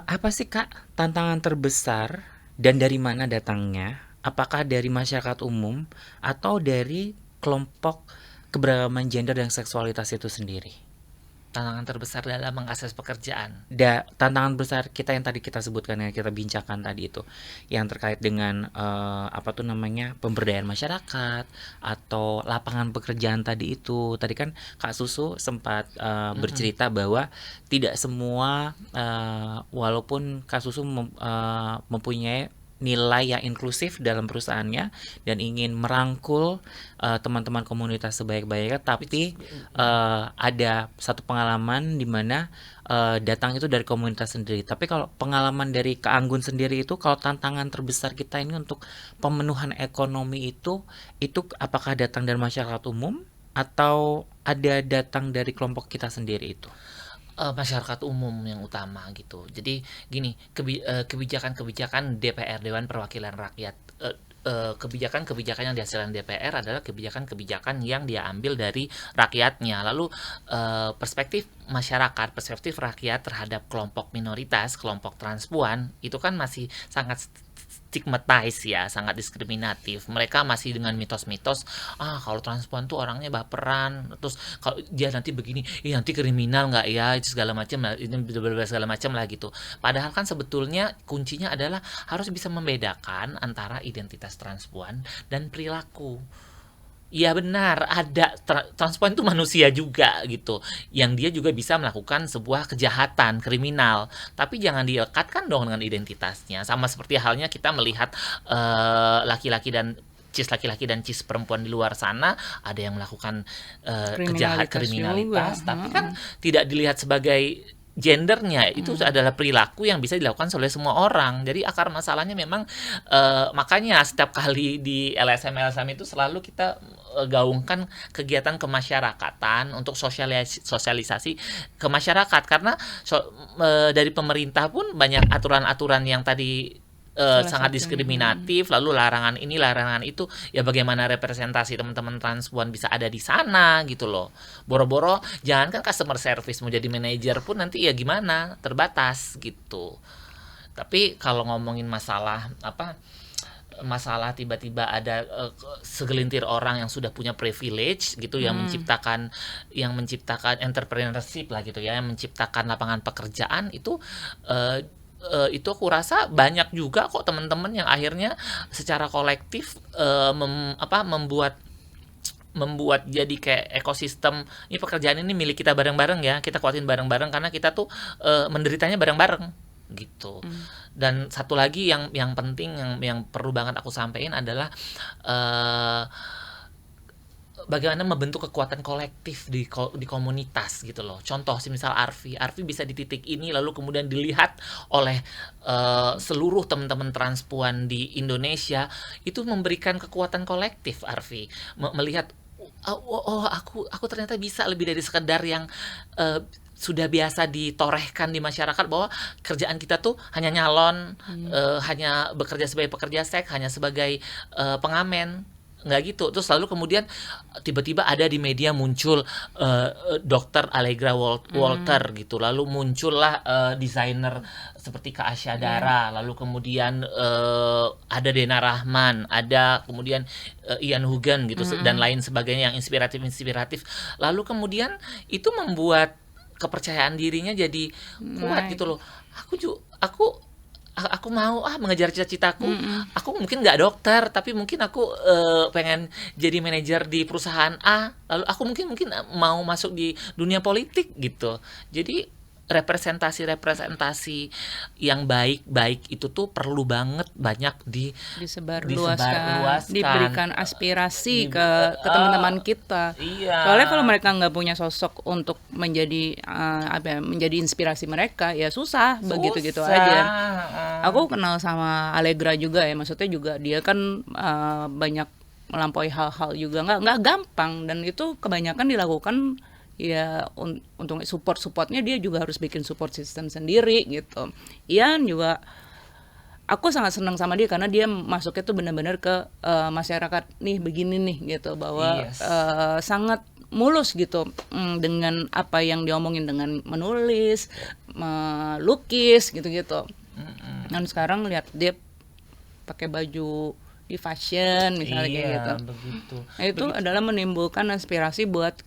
Apa sih Kak tantangan terbesar dan dari mana datangnya? Apakah dari masyarakat umum atau dari kelompok keberagaman gender dan seksualitas itu sendiri? Tantangan terbesar dalam mengakses pekerjaan. Tantangan besar kita yang tadi kita sebutkan, yang kita bincangkan tadi itu, yang terkait dengan pemberdayaan masyarakat atau lapangan pekerjaan tadi itu. Tadi kan Kak Susu sempat bercerita bahwa tidak semua, walaupun Kak Susu mempunyai nilai yang inklusif dalam perusahaannya dan ingin merangkul teman-teman komunitas sebaik-baiknya, tapi ada satu pengalaman di mana datang itu dari komunitas sendiri. Tapi kalau pengalaman dari Kak Anggun sendiri itu, kalau tantangan terbesar kita ini untuk pemenuhan ekonomi itu apakah datang dari masyarakat umum atau ada datang dari kelompok kita sendiri itu? Masyarakat umum yang utama gitu. Jadi gini, kebijakan-kebijakan DPR, Dewan Perwakilan Rakyat, kebijakan-kebijakan yang dihasilkan DPR adalah kebijakan-kebijakan yang dia ambil dari rakyatnya. Lalu perspektif masyarakat, perspektif rakyat terhadap kelompok minoritas, kelompok transpuan itu kan masih sangat stigmatize ya, sangat diskriminatif. Mereka masih dengan mitos-mitos, kalau transpuan tuh orangnya baperan, terus kalau dia nanti begini, nanti kriminal nggak ya, segala macam lah, ini segala macam lah gitu. Padahal kan sebetulnya kuncinya adalah harus bisa membedakan antara identitas transpuan dan perilaku. Iya benar, ada transpuan itu manusia juga gitu, yang dia juga bisa melakukan sebuah kejahatan kriminal, tapi jangan dilekatkan dong dengan identitasnya. Sama seperti halnya kita melihat laki-laki dan cis perempuan di luar sana, ada yang melakukan kriminalitas, tapi kan tidak dilihat sebagai gendernya, itu adalah perilaku yang bisa dilakukan oleh semua orang. Jadi akar masalahnya memang makanya setiap kali di LSM itu selalu kita gaungkan kegiatan kemasyarakatan untuk sosialisasi ke masyarakat, karena dari pemerintah pun banyak aturan-aturan yang tadi sangat diskriminatif, lalu larangan ini larangan itu, ya bagaimana representasi teman-teman transpuan bisa ada di sana gitu loh. Boro-boro jangankan customer service, mau jadi manajer pun nanti ya gimana, terbatas gitu. Tapi kalau ngomongin masalah tiba-tiba ada segelintir orang yang sudah punya privilege gitu, yang menciptakan entrepreneurship lah gitu ya, yang menciptakan lapangan pekerjaan itu aku rasa banyak juga kok teman-teman yang akhirnya secara kolektif membuat jadi kayak ekosistem, ini pekerjaan ini milik kita bareng-bareng ya, kita kuatin bareng-bareng karena kita tuh menderitanya bareng-bareng gitu. Dan satu lagi yang penting yang perlu banget aku sampaikan adalah bagaimana membentuk kekuatan kolektif di komunitas gitu loh. Contoh misal Arfi bisa di titik ini, lalu kemudian dilihat oleh seluruh teman-teman transpuan di Indonesia, itu memberikan kekuatan kolektif. Arfi melihat aku ternyata bisa lebih dari sekedar yang sudah biasa ditorehkan di masyarakat, bahwa kerjaan kita tuh hanya nyalon, hanya bekerja sebagai pekerja seks, hanya sebagai pengamen. Nggak gitu. Terus lalu kemudian tiba-tiba ada di media muncul Dr. Allegra Walter gitu, lalu muncullah desainer seperti Kak Asya Dara, lalu kemudian ada Dena Rahman, ada kemudian Ian Hugan gitu, dan lain sebagainya yang inspiratif. Lalu kemudian itu membuat kepercayaan dirinya jadi kuat gitu loh. Aku mau mengejar cita-citaku. Aku mungkin nggak dokter, tapi mungkin aku pengen jadi manajer di perusahaan A. Lalu aku mungkin mau masuk di dunia politik gitu. Jadi representasi yang baik itu tuh perlu banget banyak disebarluaskan, diberikan aspirasi ke teman-teman kita. Iya. Soalnya kalau mereka nggak punya sosok untuk menjadi menjadi inspirasi mereka, ya susah. Begitu aja. Aku kenal sama Allegra juga ya, maksudnya juga dia kan banyak melampaui hal-hal juga, nggak gampang, dan itu kebanyakan dilakukan ya untuk supportnya dia juga harus bikin support system sendiri gitu. Ian juga, aku sangat senang sama dia karena dia masuknya tuh benar-benar ke masyarakat nih begini nih gitu, bahwa sangat mulus gitu dengan apa yang diomongin, dengan menulis, melukis gitu-gitu. Dan sekarang lihat dia pakai baju di fashion misalnya kayak gitu. Begitu. Nah, itu adalah menimbulkan inspirasi buat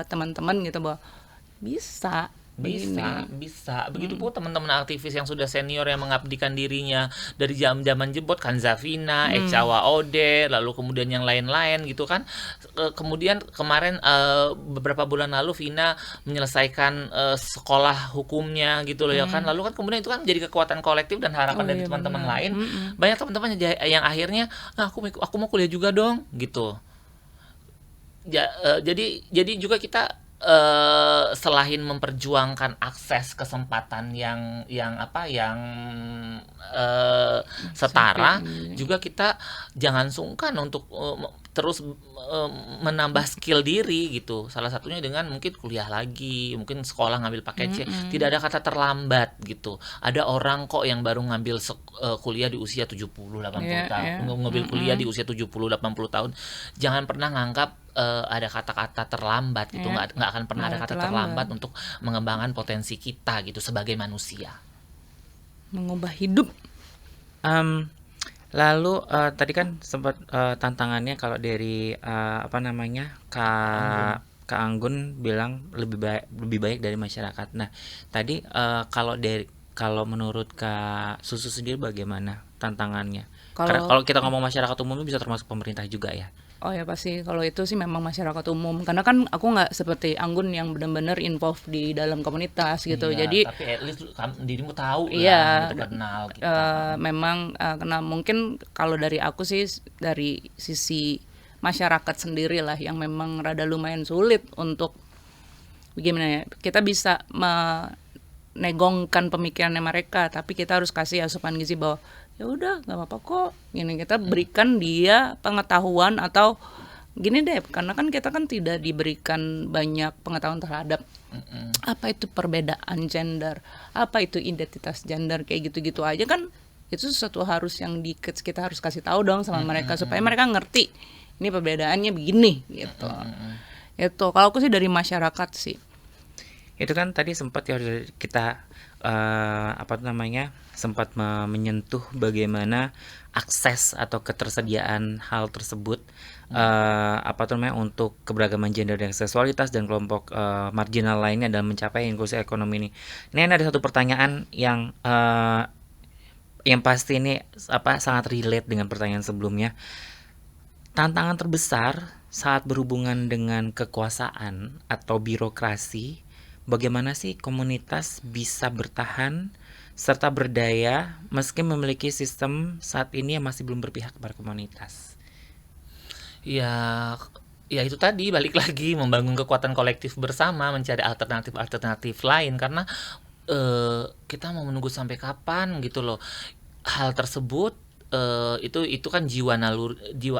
teman-teman gitu, bahwa bisa begini. Bisa. Begitupun teman-teman aktivis yang sudah senior yang mengabdikan dirinya dari zaman jebot kan, Zafina, Echawa Ode, lalu kemudian yang lain-lain gitu kan. Kemudian kemarin beberapa bulan lalu Vina menyelesaikan sekolah hukumnya gitu loh ya kan. Lalu kan kemudian itu kan jadi kekuatan kolektif dan harapan dari teman-teman lain. Banyak teman-teman yang akhirnya aku mau kuliah juga dong gitu. Jadi juga kita selain memperjuangkan akses kesempatan yang setara, juga kita jangan sungkan untuk terus menambah skill diri gitu. Salah satunya dengan mungkin kuliah lagi, mungkin sekolah ngambil paket C. Tidak ada kata terlambat gitu. Ada orang kok yang baru ngambil kuliah di usia 70-80 tahun, ngambil kuliah di usia 70-80 tahun. Jangan pernah nganggap ada kata-kata terlambat gitu, nggak akan pernah ada kata terlambat untuk mengembangkan potensi kita gitu sebagai manusia, mengubah hidup. Lalu tadi kan sempat tantangannya kalau dari Kak Anggun bilang lebih baik dari masyarakat. Nah tadi kalau menurut Kak Susu sendiri bagaimana tantangannya? Karena kalau kita ngomong masyarakat umum bisa termasuk pemerintah juga ya. Oh ya pasti, kalau itu sih memang masyarakat umum. Karena kan aku nggak seperti Anggun yang benar-benar involved di dalam komunitas gitu. Iya, jadi tapi at least dirimu tahu iya, lah, gitu, kenal kita. memang kenal. Mungkin kalau dari aku sih dari sisi masyarakat sendiri lah yang memang rada lumayan sulit untuk bagaimana ya, kita bisa menegongkan pemikirannya mereka, tapi kita harus kasih asupan gizi bahwa ya udah nggak apa-apa kok, gini kita berikan dia pengetahuan atau gini deh, karena kan kita kan tidak diberikan banyak pengetahuan terhadap apa itu perbedaan gender, apa itu identitas gender, kayak gitu-gitu aja kan. Itu sesuatu harus yang kita harus kasih tahu dong sama mereka supaya mereka ngerti ini perbedaannya begini gitu. Itu kalau aku sih dari masyarakat sih. Itu kan tadi sempat ya kita sempat menyentuh bagaimana akses atau ketersediaan hal tersebut untuk keberagaman gender dan seksualitas dan kelompok marginal lainnya dalam mencapai inklusi ekonomi ini. Ini ada satu pertanyaan yang pasti ini sangat relate dengan pertanyaan sebelumnya. Tantangan terbesar saat berhubungan dengan kekuasaan atau birokrasi, bagaimana sih komunitas bisa bertahan serta berdaya meski memiliki sistem saat ini yang masih belum berpihak kepada komunitas? Ya itu tadi, balik lagi membangun kekuatan kolektif bersama, mencari alternatif lain, karena kita mau menunggu sampai kapan gitu loh. Hal tersebut itu kan jiwa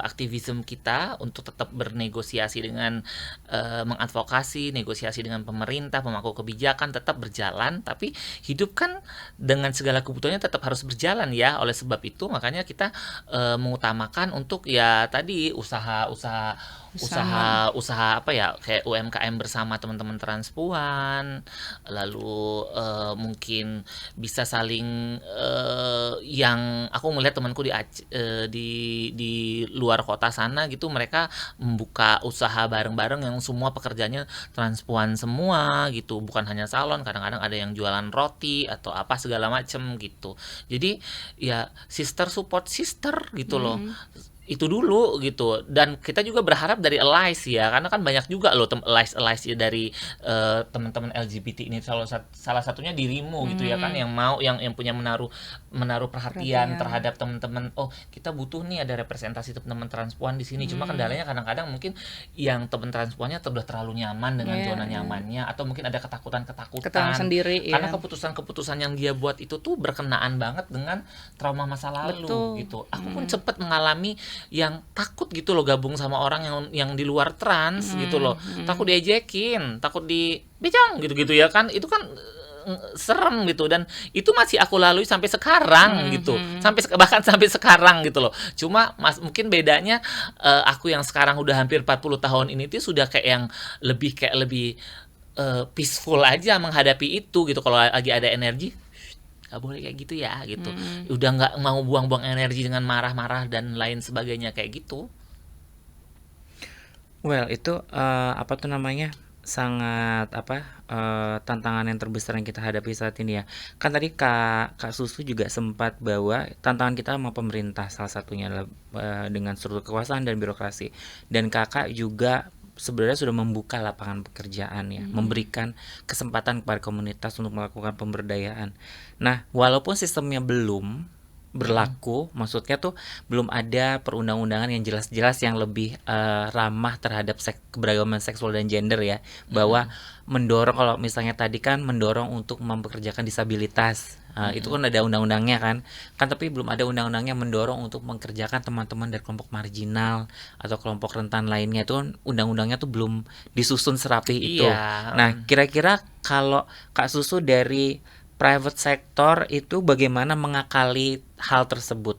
aktivisme kita untuk tetap bernegosiasi dengan mengadvokasi, negosiasi dengan pemerintah, pemangku kebijakan tetap berjalan, tapi hidup kan dengan segala kebutuhannya tetap harus berjalan ya. Oleh sebab itu makanya kita mengutamakan untuk ya tadi usaha kayak UMKM bersama teman-teman transpuan, lalu mungkin bisa saling yang aku melihat temanku di luar kota sana gitu, mereka membuka usaha bareng-bareng yang semua pekerjanya transpuan semua gitu, bukan hanya salon, kadang-kadang ada yang jualan roti atau apa segala macem gitu. Jadi ya sister support sister gitu loh. Itu dulu gitu. Dan kita juga berharap dari allies ya, karena kan banyak juga loh allies dari teman-teman LGBT ini, salah satunya dirimu gitu ya kan, yang mau yang punya menaruh perhatian terhadap teman-teman. Oh, kita butuh nih ada representasi teman-teman transpuan di sini. Cuma kendalanya kadang-kadang mungkin yang teman transpuannya sudah terlalu nyaman dengan zona nyamannya, atau mungkin ada ketakutan sendiri karena keputusan-keputusan yang dia buat itu tuh berkenaan banget dengan trauma masa lalu. Gitu. Aku pun sempat mengalami yang takut gitu loh gabung sama orang yang di luar trans gitu loh. Takut diejekin, takut dibejang gitu-gitu ya kan. Itu kan serem gitu, dan itu masih aku lalui sampai sekarang gitu. Bahkan sampai sekarang gitu loh. Cuma mungkin bedanya aku yang sekarang udah hampir 40 tahun ini tuh sudah kayak lebih peaceful aja menghadapi itu gitu. Kalau lagi ada energi, gak boleh kayak gitu ya gitu. Udah nggak mau buang-buang energi dengan marah-marah dan lain sebagainya kayak gitu. Well, itu sangat tantangan yang terbesar yang kita hadapi saat ini ya. Kan tadi Kak Susu juga sempat bahwa tantangan kita sama pemerintah salah satunya adalah dengan struktur kekuasaan dan birokrasi. Dan Kakak juga sebenarnya sudah membuka lapangan pekerjaan ya, memberikan kesempatan kepada komunitas untuk melakukan pemberdayaan. Nah, walaupun sistemnya belum berlaku, maksudnya tuh belum ada perundang-undangan yang jelas-jelas yang lebih ramah terhadap keberagaman seksual dan gender ya, bahwa mendorong, kalau misalnya tadi kan mendorong untuk mempekerjakan disabilitas, itu kan ada undang-undangnya kan, tapi belum ada undang-undangnya mendorong untuk mengerjakan teman-teman dari kelompok marginal atau kelompok rentan lainnya, itu kan undang-undangnya tuh belum disusun serapih itu. Iya. Nah, kira-kira kalau Kak Susu dari private sector itu bagaimana mengakali hal tersebut?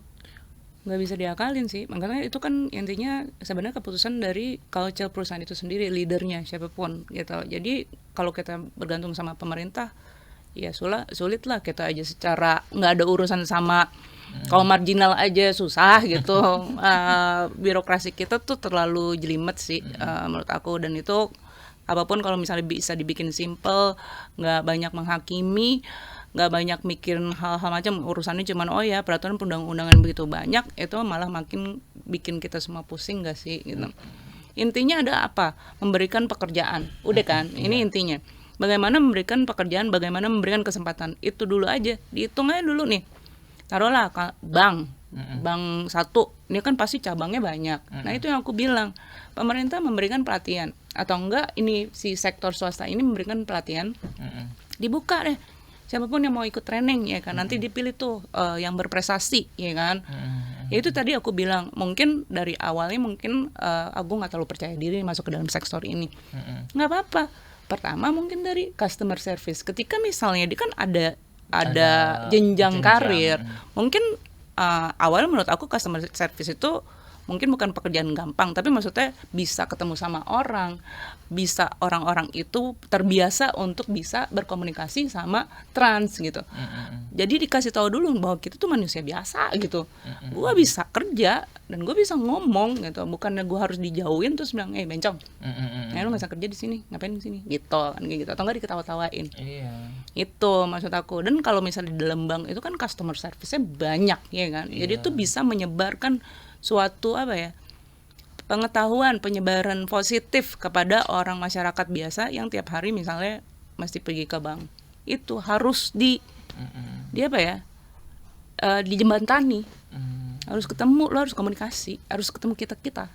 Nggak bisa diakalin sih, makanya itu kan intinya sebenarnya keputusan dari culture perusahaan itu sendiri, leadernya siapapun gitu. Jadi kalau kita bergantung sama pemerintah, ya sulit lah kita aja secara nggak ada urusan sama kalau marginal aja susah gitu. Birokrasi kita tuh terlalu jelimet sih menurut aku, dan itu apapun kalau misalnya bisa dibikin simple, nggak banyak menghakimi, nggak banyak mikirin hal-hal macam, urusannya cuman peraturan perundang-undangan begitu banyak, itu malah makin bikin kita semua pusing nggak sih gitu. Intinya ada apa? Memberikan pekerjaan, udah kan? Ini intinya. Bagaimana memberikan pekerjaan, bagaimana memberikan kesempatan, itu dulu aja, dihitung aja dulu nih. Taruhlah bank satu, ini kan pasti cabangnya banyak. Nah itu yang aku bilang, pemerintah memberikan pelatihan atau enggak ini si sektor swasta ini memberikan pelatihan, dibuka deh siapapun yang mau ikut training ya kan, nanti dipilih tuh yang berprestasi ya kan. Ya itu tadi aku bilang, mungkin dari awalnya mungkin aku nggak terlalu percaya diri masuk ke dalam sektor ini, nggak apa-apa. Pertama mungkin dari customer service, ketika misalnya dia kan ada jenjang karir, mungkin awalnya menurut aku customer service itu mungkin bukan pekerjaan gampang, tapi maksudnya bisa ketemu sama orang, bisa orang-orang itu terbiasa untuk bisa berkomunikasi sama trans gitu. Jadi dikasih tahu dulu bahwa kita tuh manusia biasa gitu. Gue bisa kerja dan gue bisa ngomong gitu, bukannya gue harus dijauhin terus bilang bencong, lu nggak usah kerja di sini, ngapain di sini gitu kan, kayak gitu, atau nggak diketawa-tawain. Itu maksud aku. Dan kalau misalnya di dalam bank itu kan customer service-nya banyak ya kan, jadi itu bisa menyebarkan suatu pengetahuan, penyebaran positif kepada orang masyarakat biasa yang tiap hari misalnya mesti pergi ke bank. Itu harus dijembatani. Harus ketemu, lo harus komunikasi, harus ketemu kita.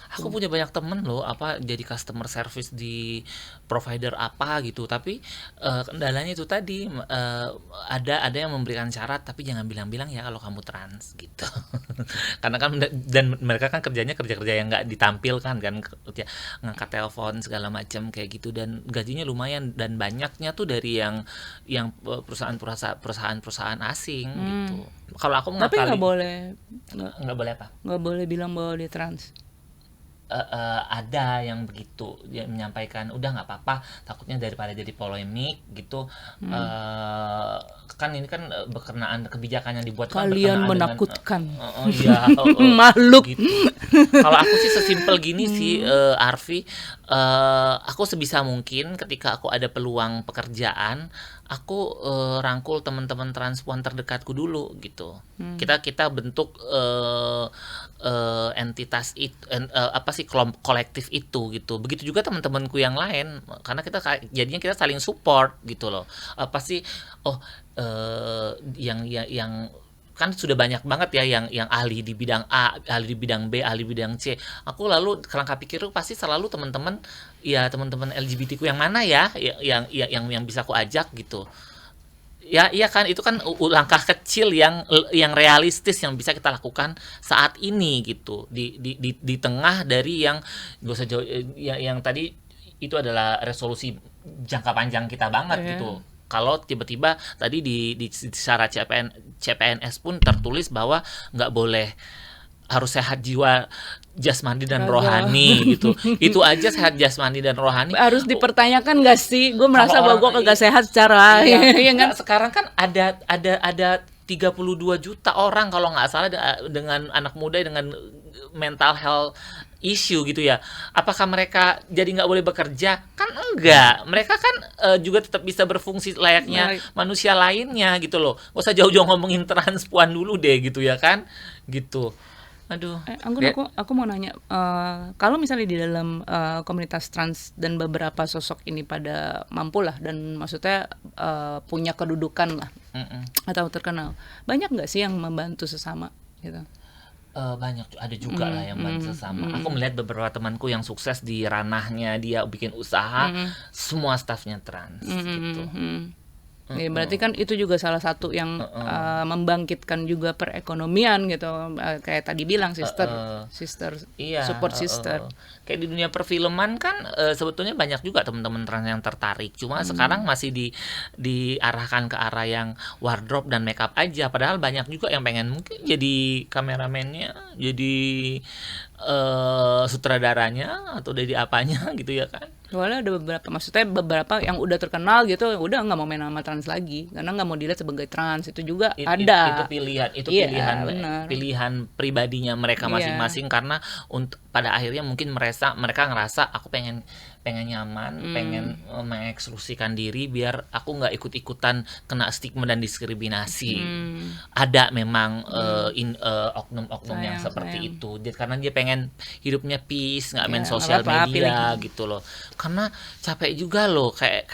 Aku punya banyak temen loh jadi customer service di provider apa gitu, tapi kendalanya itu tadi ada yang memberikan syarat tapi jangan bilang-bilang ya kalau kamu trans gitu. Karena kan dan mereka kan kerja yang nggak ditampilkan kan, ya, ngangkat telepon segala macam kayak gitu, dan gajinya lumayan dan banyaknya tuh dari yang perusahaan asing gitu. Kalau aku tapi nggak boleh apa? Nggak boleh bilang bahwa dia trans. Ada yang begitu, dia menyampaikan udah nggak apa-apa, takutnya daripada jadi polemik gitu. Kan ini kan berkenaan kebijakan yang dibuat, kalian menakutkan makhluk gitu. Kalau aku sih sesimpel gini sih, Arfi, aku sebisa mungkin ketika aku ada peluang pekerjaan, aku rangkul teman-teman transpuan terdekatku dulu gitu. Kita bentuk entitas itu, kelompok kolektif itu gitu. Begitu juga teman-temanku yang lain, karena jadinya kita saling support gitu loh. Yang kan sudah banyak banget ya yang ahli di bidang A, ahli di bidang B, ahli di bidang C. Aku lalu kerangka pikir pasti selalu teman-teman LGBTQ yang mana ya yang bisa aku ajak gitu. Ya iya kan, itu kan langkah kecil yang realistis yang bisa kita lakukan saat ini gitu, di tengah dari yang gak usah jauh, yang tadi itu adalah resolusi jangka panjang kita banget gitu. Kalau tiba-tiba tadi di syarat CPNS pun tertulis bahwa nggak boleh, harus sehat jiwa, jasmani dan rohani gitu. Itu aja sehat jasmani dan rohani harus dipertanyakan nggak sih? Gue merasa bahwa gue kagak sehat secara kan? Sekarang kan ada 32 juta orang kalau nggak salah dengan anak muda dengan mental health isu gitu ya. Apakah mereka jadi nggak boleh bekerja? Kan enggak. Mereka kan juga tetap bisa berfungsi layaknya manusia lainnya gitu loh. Gak usah jauh-jauh ngomongin transpuan dulu deh gitu ya kan. Gitu. Aduh. Anggun, aku mau nanya, kalau misalnya di dalam komunitas trans dan beberapa sosok ini pada mampu lah dan maksudnya punya kedudukan lah atau terkenal, banyak nggak sih yang membantu sesama gitu? Banyak ada juga lah yang bantu sesama. Aku melihat beberapa temanku yang sukses di ranahnya dia bikin usaha, semua staffnya trans gitu. Ya, berarti kan itu juga salah satu yang membangkitkan juga perekonomian gitu, kayak tadi bilang sister Iya, support sister. Kayak di dunia perfilman kan sebetulnya banyak juga teman-teman trans yang tertarik. Cuma sekarang masih diarahkan ke arah yang wardrobe dan makeup aja. Padahal banyak juga yang pengen mungkin jadi kameramennya, jadi sutradaranya atau jadi apanya gitu ya kan. Soalnya ada beberapa yang udah terkenal gitu, udah nggak mau main sama trans lagi karena nggak mau dilihat sebagai trans. Itu juga ada. Itu Iya, pilihan pribadinya mereka masing-masing karena untuk pada akhirnya mungkin mereka ngerasa aku pengen nyaman, pengen mengeksklusikan diri biar aku nggak ikut-ikutan kena stigma dan diskriminasi. Ada memang oknum-oknum yang seperti itu. Karena dia pengen hidupnya peace, nggak main sosial media gitu loh. Karena capek juga loh, kayak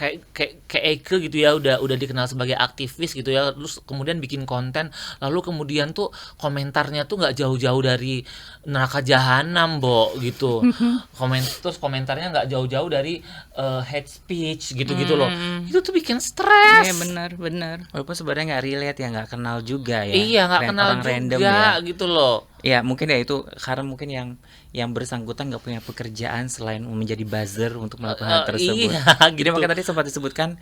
Eke gitu ya, udah dikenal sebagai aktivis gitu ya, terus kemudian bikin konten, lalu kemudian tuh komentarnya tuh nggak jauh-jauh dari neraka jahanam, Bo, gitu. Terus komentarnya nggak jauh-jauh dari hate speech gitu-gitu loh. Itu tuh bikin stres. Iya, benar. Walaupun sebenarnya nggak relate ya, nggak kenal juga ya. Iya, nggak kenal orang juga random ya. gitu loh. Ya mungkin ya itu karena mungkin yang bersangkutan nggak punya pekerjaan selain menjadi buzzer untuk melakukan hal tersebut. Iya, Jadi gitu. makanya tadi sempat disebutkan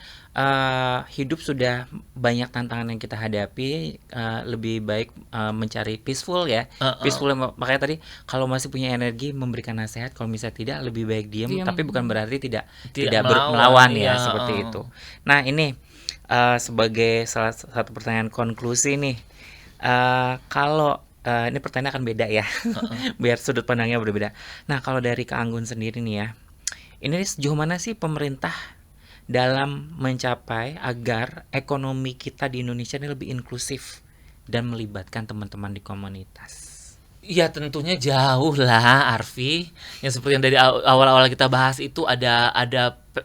hidup sudah banyak tantangan yang kita hadapi, lebih baik mencari peaceful ya. Peaceful, makanya tadi kalau masih punya energi memberikan nasihat, kalau misalnya tidak lebih baik diam. Tapi bukan berarti tidak melawan ya, seperti itu. Nah ini sebagai salah satu pertanyaan konklusi nih, kalau ini pertanyaan akan beda ya, biar sudut pandangnya berbeda. Nah kalau dari Kak Anggun sendiri nih ya, ini sejauh mana sih pemerintah dalam mencapai agar ekonomi kita di Indonesia ini lebih inklusif dan melibatkan teman-teman di komunitas? Ya tentunya jauh lah, Arfi. Yang seperti yang dari awal-awal kita bahas itu ada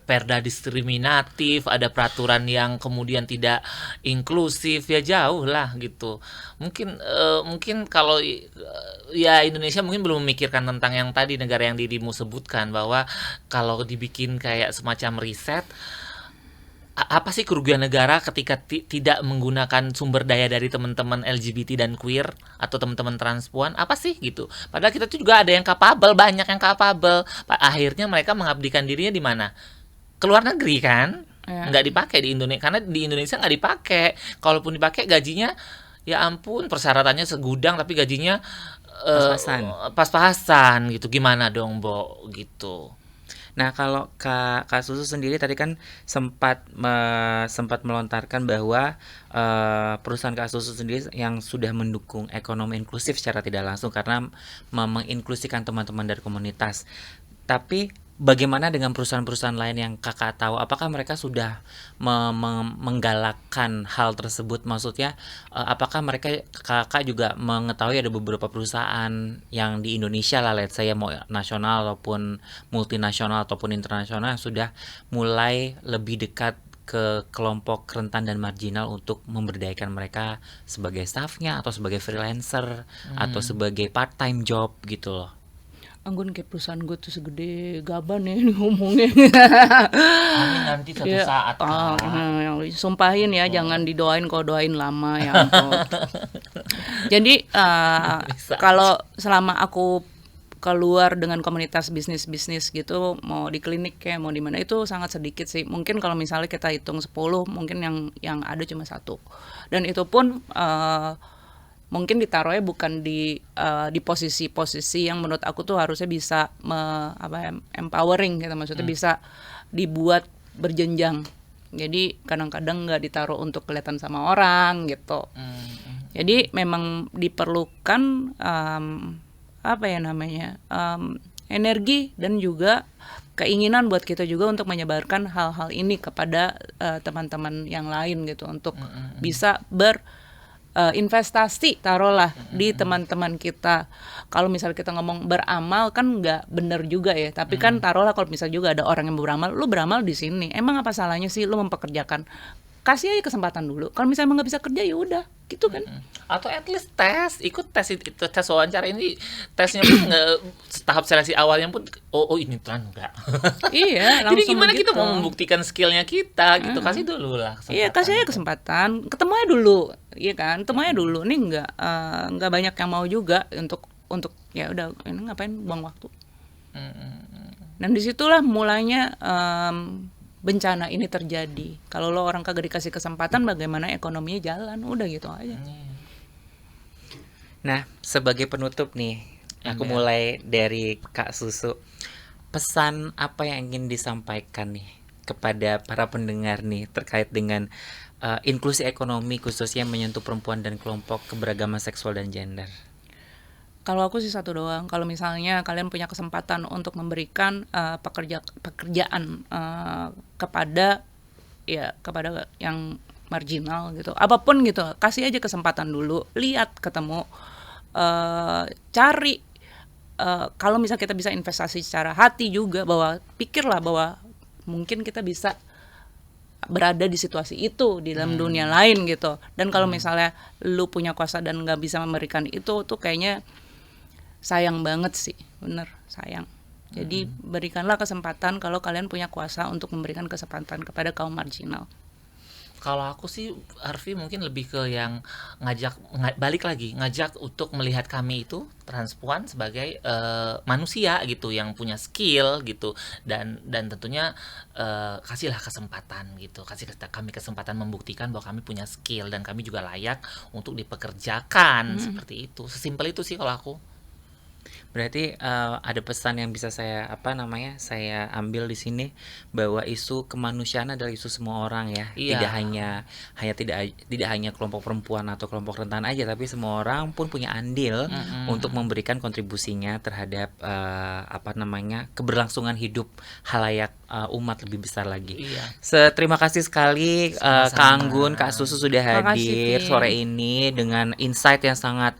perda diskriminatif, ada peraturan yang kemudian tidak inklusif, ya jauh lah gitu. Mungkin kalau ya Indonesia mungkin belum memikirkan tentang yang tadi negara yang dirimu sebutkan, bahwa kalau dibikin kayak semacam riset, apa sih kerugian negara ketika tidak menggunakan sumber daya dari teman-teman LGBT dan queer atau teman-teman transpuan, apa sih gitu. Padahal kita tuh juga ada yang capable, banyak yang capable. Akhirnya mereka mengabdikan dirinya di mana? Ke luar negeri kan? Nggak dipakai di Indonesia, karena di Indonesia nggak dipakai. Kalaupun dipakai gajinya, ya ampun, persyaratannya segudang tapi gajinya pas-pasan gitu. Gimana dong, Bo, gitu. Nah kalau Kak Susu sendiri tadi kan sempat melontarkan bahwa perusahaan Kak Susu sendiri yang sudah mendukung ekonomi inklusif secara tidak langsung karena menginklusikan teman-teman dari komunitas. Tapi bagaimana dengan perusahaan-perusahaan lain yang Kakak tahu? Apakah mereka sudah menggalakkan hal tersebut? Maksudnya apakah Kakak juga mengetahui ada beberapa perusahaan yang di Indonesia lah, let's say mau nasional ataupun multinasional ataupun internasional yang sudah mulai lebih dekat ke kelompok rentan dan marginal untuk memberdayakan mereka sebagai staffnya atau sebagai freelancer atau sebagai part-time job gitu loh. Anggun, kayak perusahaan gue tuh segede gaban ya ngomongnya. Amin, nanti satu saat. Sumpahin ya, jangan didoain, kalau doain lama ya ampun. Jadi kalau selama aku keluar dengan komunitas bisnis gitu, mau di klinik kayak mau di mana, itu sangat sedikit sih. Mungkin kalau misalnya kita hitung 10, mungkin yang ada cuma 1. Dan itu pun mungkin ditaruhnya bukan di posisi-posisi yang menurut aku tuh harusnya bisa empowering gitu, maksudnya bisa dibuat berjenjang. Jadi kadang-kadang nggak ditaruh untuk kelihatan sama orang gitu. Jadi memang diperlukan energi dan juga keinginan buat kita juga untuk menyebarkan hal-hal ini kepada teman-teman yang lain gitu, untuk bisa investasi taruhlah di teman-teman kita. Kalau misal kita ngomong beramal kan nggak bener juga ya, tapi kan taruhlah kalau misal juga ada orang yang beramal, lu beramal di sini, emang apa salahnya sih lu mempekerjakan? Kasih aja kesempatan dulu. Kalau misalnya emang nggak bisa kerja ya udah, gitu kan? Atau at least ikut tes itu, tes wawancara ini, tesnya pun nggak tahap seleksi awalnya pun ini tuh enggak. Iya, Jadi langsung gimana begitu. kita mau membuktikan skillnya kita gitu, kasih dulu lah kesempatan. Iya, kasih aja kesempatan, ketemu aja dulu, iya kan? Ketemu aja dulu. Nih nggak banyak yang mau juga untuk ya udah, ini ngapain buang waktu. Dan disitulah mulanya bencana ini terjadi. Kalau lo orang kagak dikasih kesempatan, bagaimana ekonominya jalan? Udah gitu aja. Nah, sebagai penutup nih, aku mulai dari Kak Susu. Pesan apa yang ingin disampaikan nih kepada para pendengar nih terkait dengan inklusi ekonomi khususnya menyentuh perempuan dan kelompok keberagaman seksual dan gender? Kalau aku sih satu doang, kalau misalnya kalian punya kesempatan untuk memberikan pekerjaan kepada yang marginal gitu, apapun gitu, kasih aja kesempatan dulu, lihat, ketemu, cari. Kalau misalnya kita bisa investasi secara hati juga, pikirlah bahwa mungkin kita bisa berada di situasi itu di dalam dunia lain gitu. Dan kalau misalnya lu punya kuasa dan nggak bisa memberikan itu, tuh kayaknya sayang banget sih, bener sayang. Jadi berikanlah kesempatan kalau kalian punya kuasa untuk memberikan kesempatan kepada kaum marginal. Kalau aku sih, Harvey, mungkin lebih ke yang ngajak untuk melihat kami itu transpuan sebagai manusia gitu, yang punya skill gitu, dan tentunya kasihlah kesempatan gitu, kasih kami kesempatan membuktikan bahwa kami punya skill dan kami juga layak untuk dipekerjakan. Seperti itu, sesimpel itu sih kalau aku. Berarti ada pesan yang bisa saya ambil di sini, bahwa isu kemanusiaan adalah isu semua orang ya. Iya. Tidak hanya kelompok perempuan atau kelompok rentan aja, tapi semua orang pun punya andil untuk memberikan kontribusinya terhadap keberlangsungan hidup halayak umat lebih besar lagi. Iya. Terima kasih sekali Kak Anggun, Kak Susu sudah hadir sore ini dengan insight yang sangat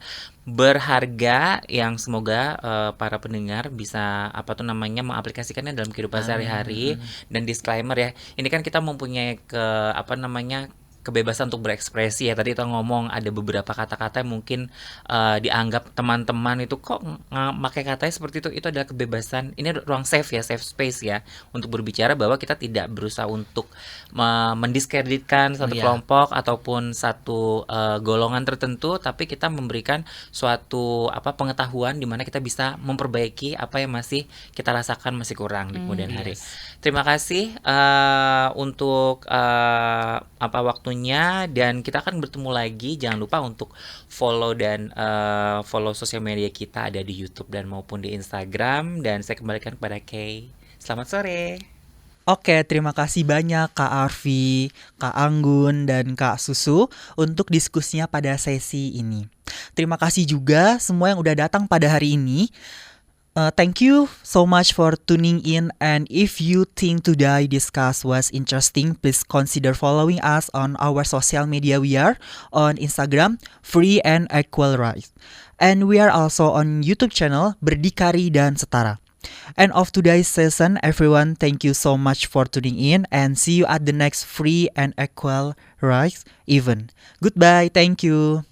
berharga, yang semoga para pendengar bisa mengaplikasikannya dalam kehidupan sehari-hari. Dan disclaimer ya, ini kan kita mempunyai kebebasan untuk berekspresi ya. Tadi kita ngomong ada beberapa kata-kata yang mungkin dianggap teman-teman itu kok pakai katanya seperti itu adalah kebebasan. Ini ruang safe space ya, untuk berbicara, bahwa kita tidak berusaha untuk mendiskreditkan satu kelompok ataupun satu golongan tertentu, tapi kita memberikan suatu pengetahuan di mana kita bisa memperbaiki apa yang masih kita rasakan masih kurang di kemudian hari. Terima kasih untuk waktunya, dan kita akan bertemu lagi. Jangan lupa untuk follow sosial media kita, ada di YouTube dan maupun di Instagram. Dan saya kembalikan kepada Kay. Selamat sore. Oke, terima kasih banyak Kak Arfi, Kak Anggun, dan Kak Susu untuk diskusinya pada sesi ini. Terima kasih juga semua yang udah datang pada hari ini. Thank you so much for tuning in, and if you think today discuss was interesting, please consider following us on our social media. We are on Instagram, Free and Equal Rights, and we are also on YouTube channel Berdikari dan Setara. End of today's session, everyone. Thank you so much for tuning in, and see you at the next Free and Equal Rights event. Goodbye. Thank you.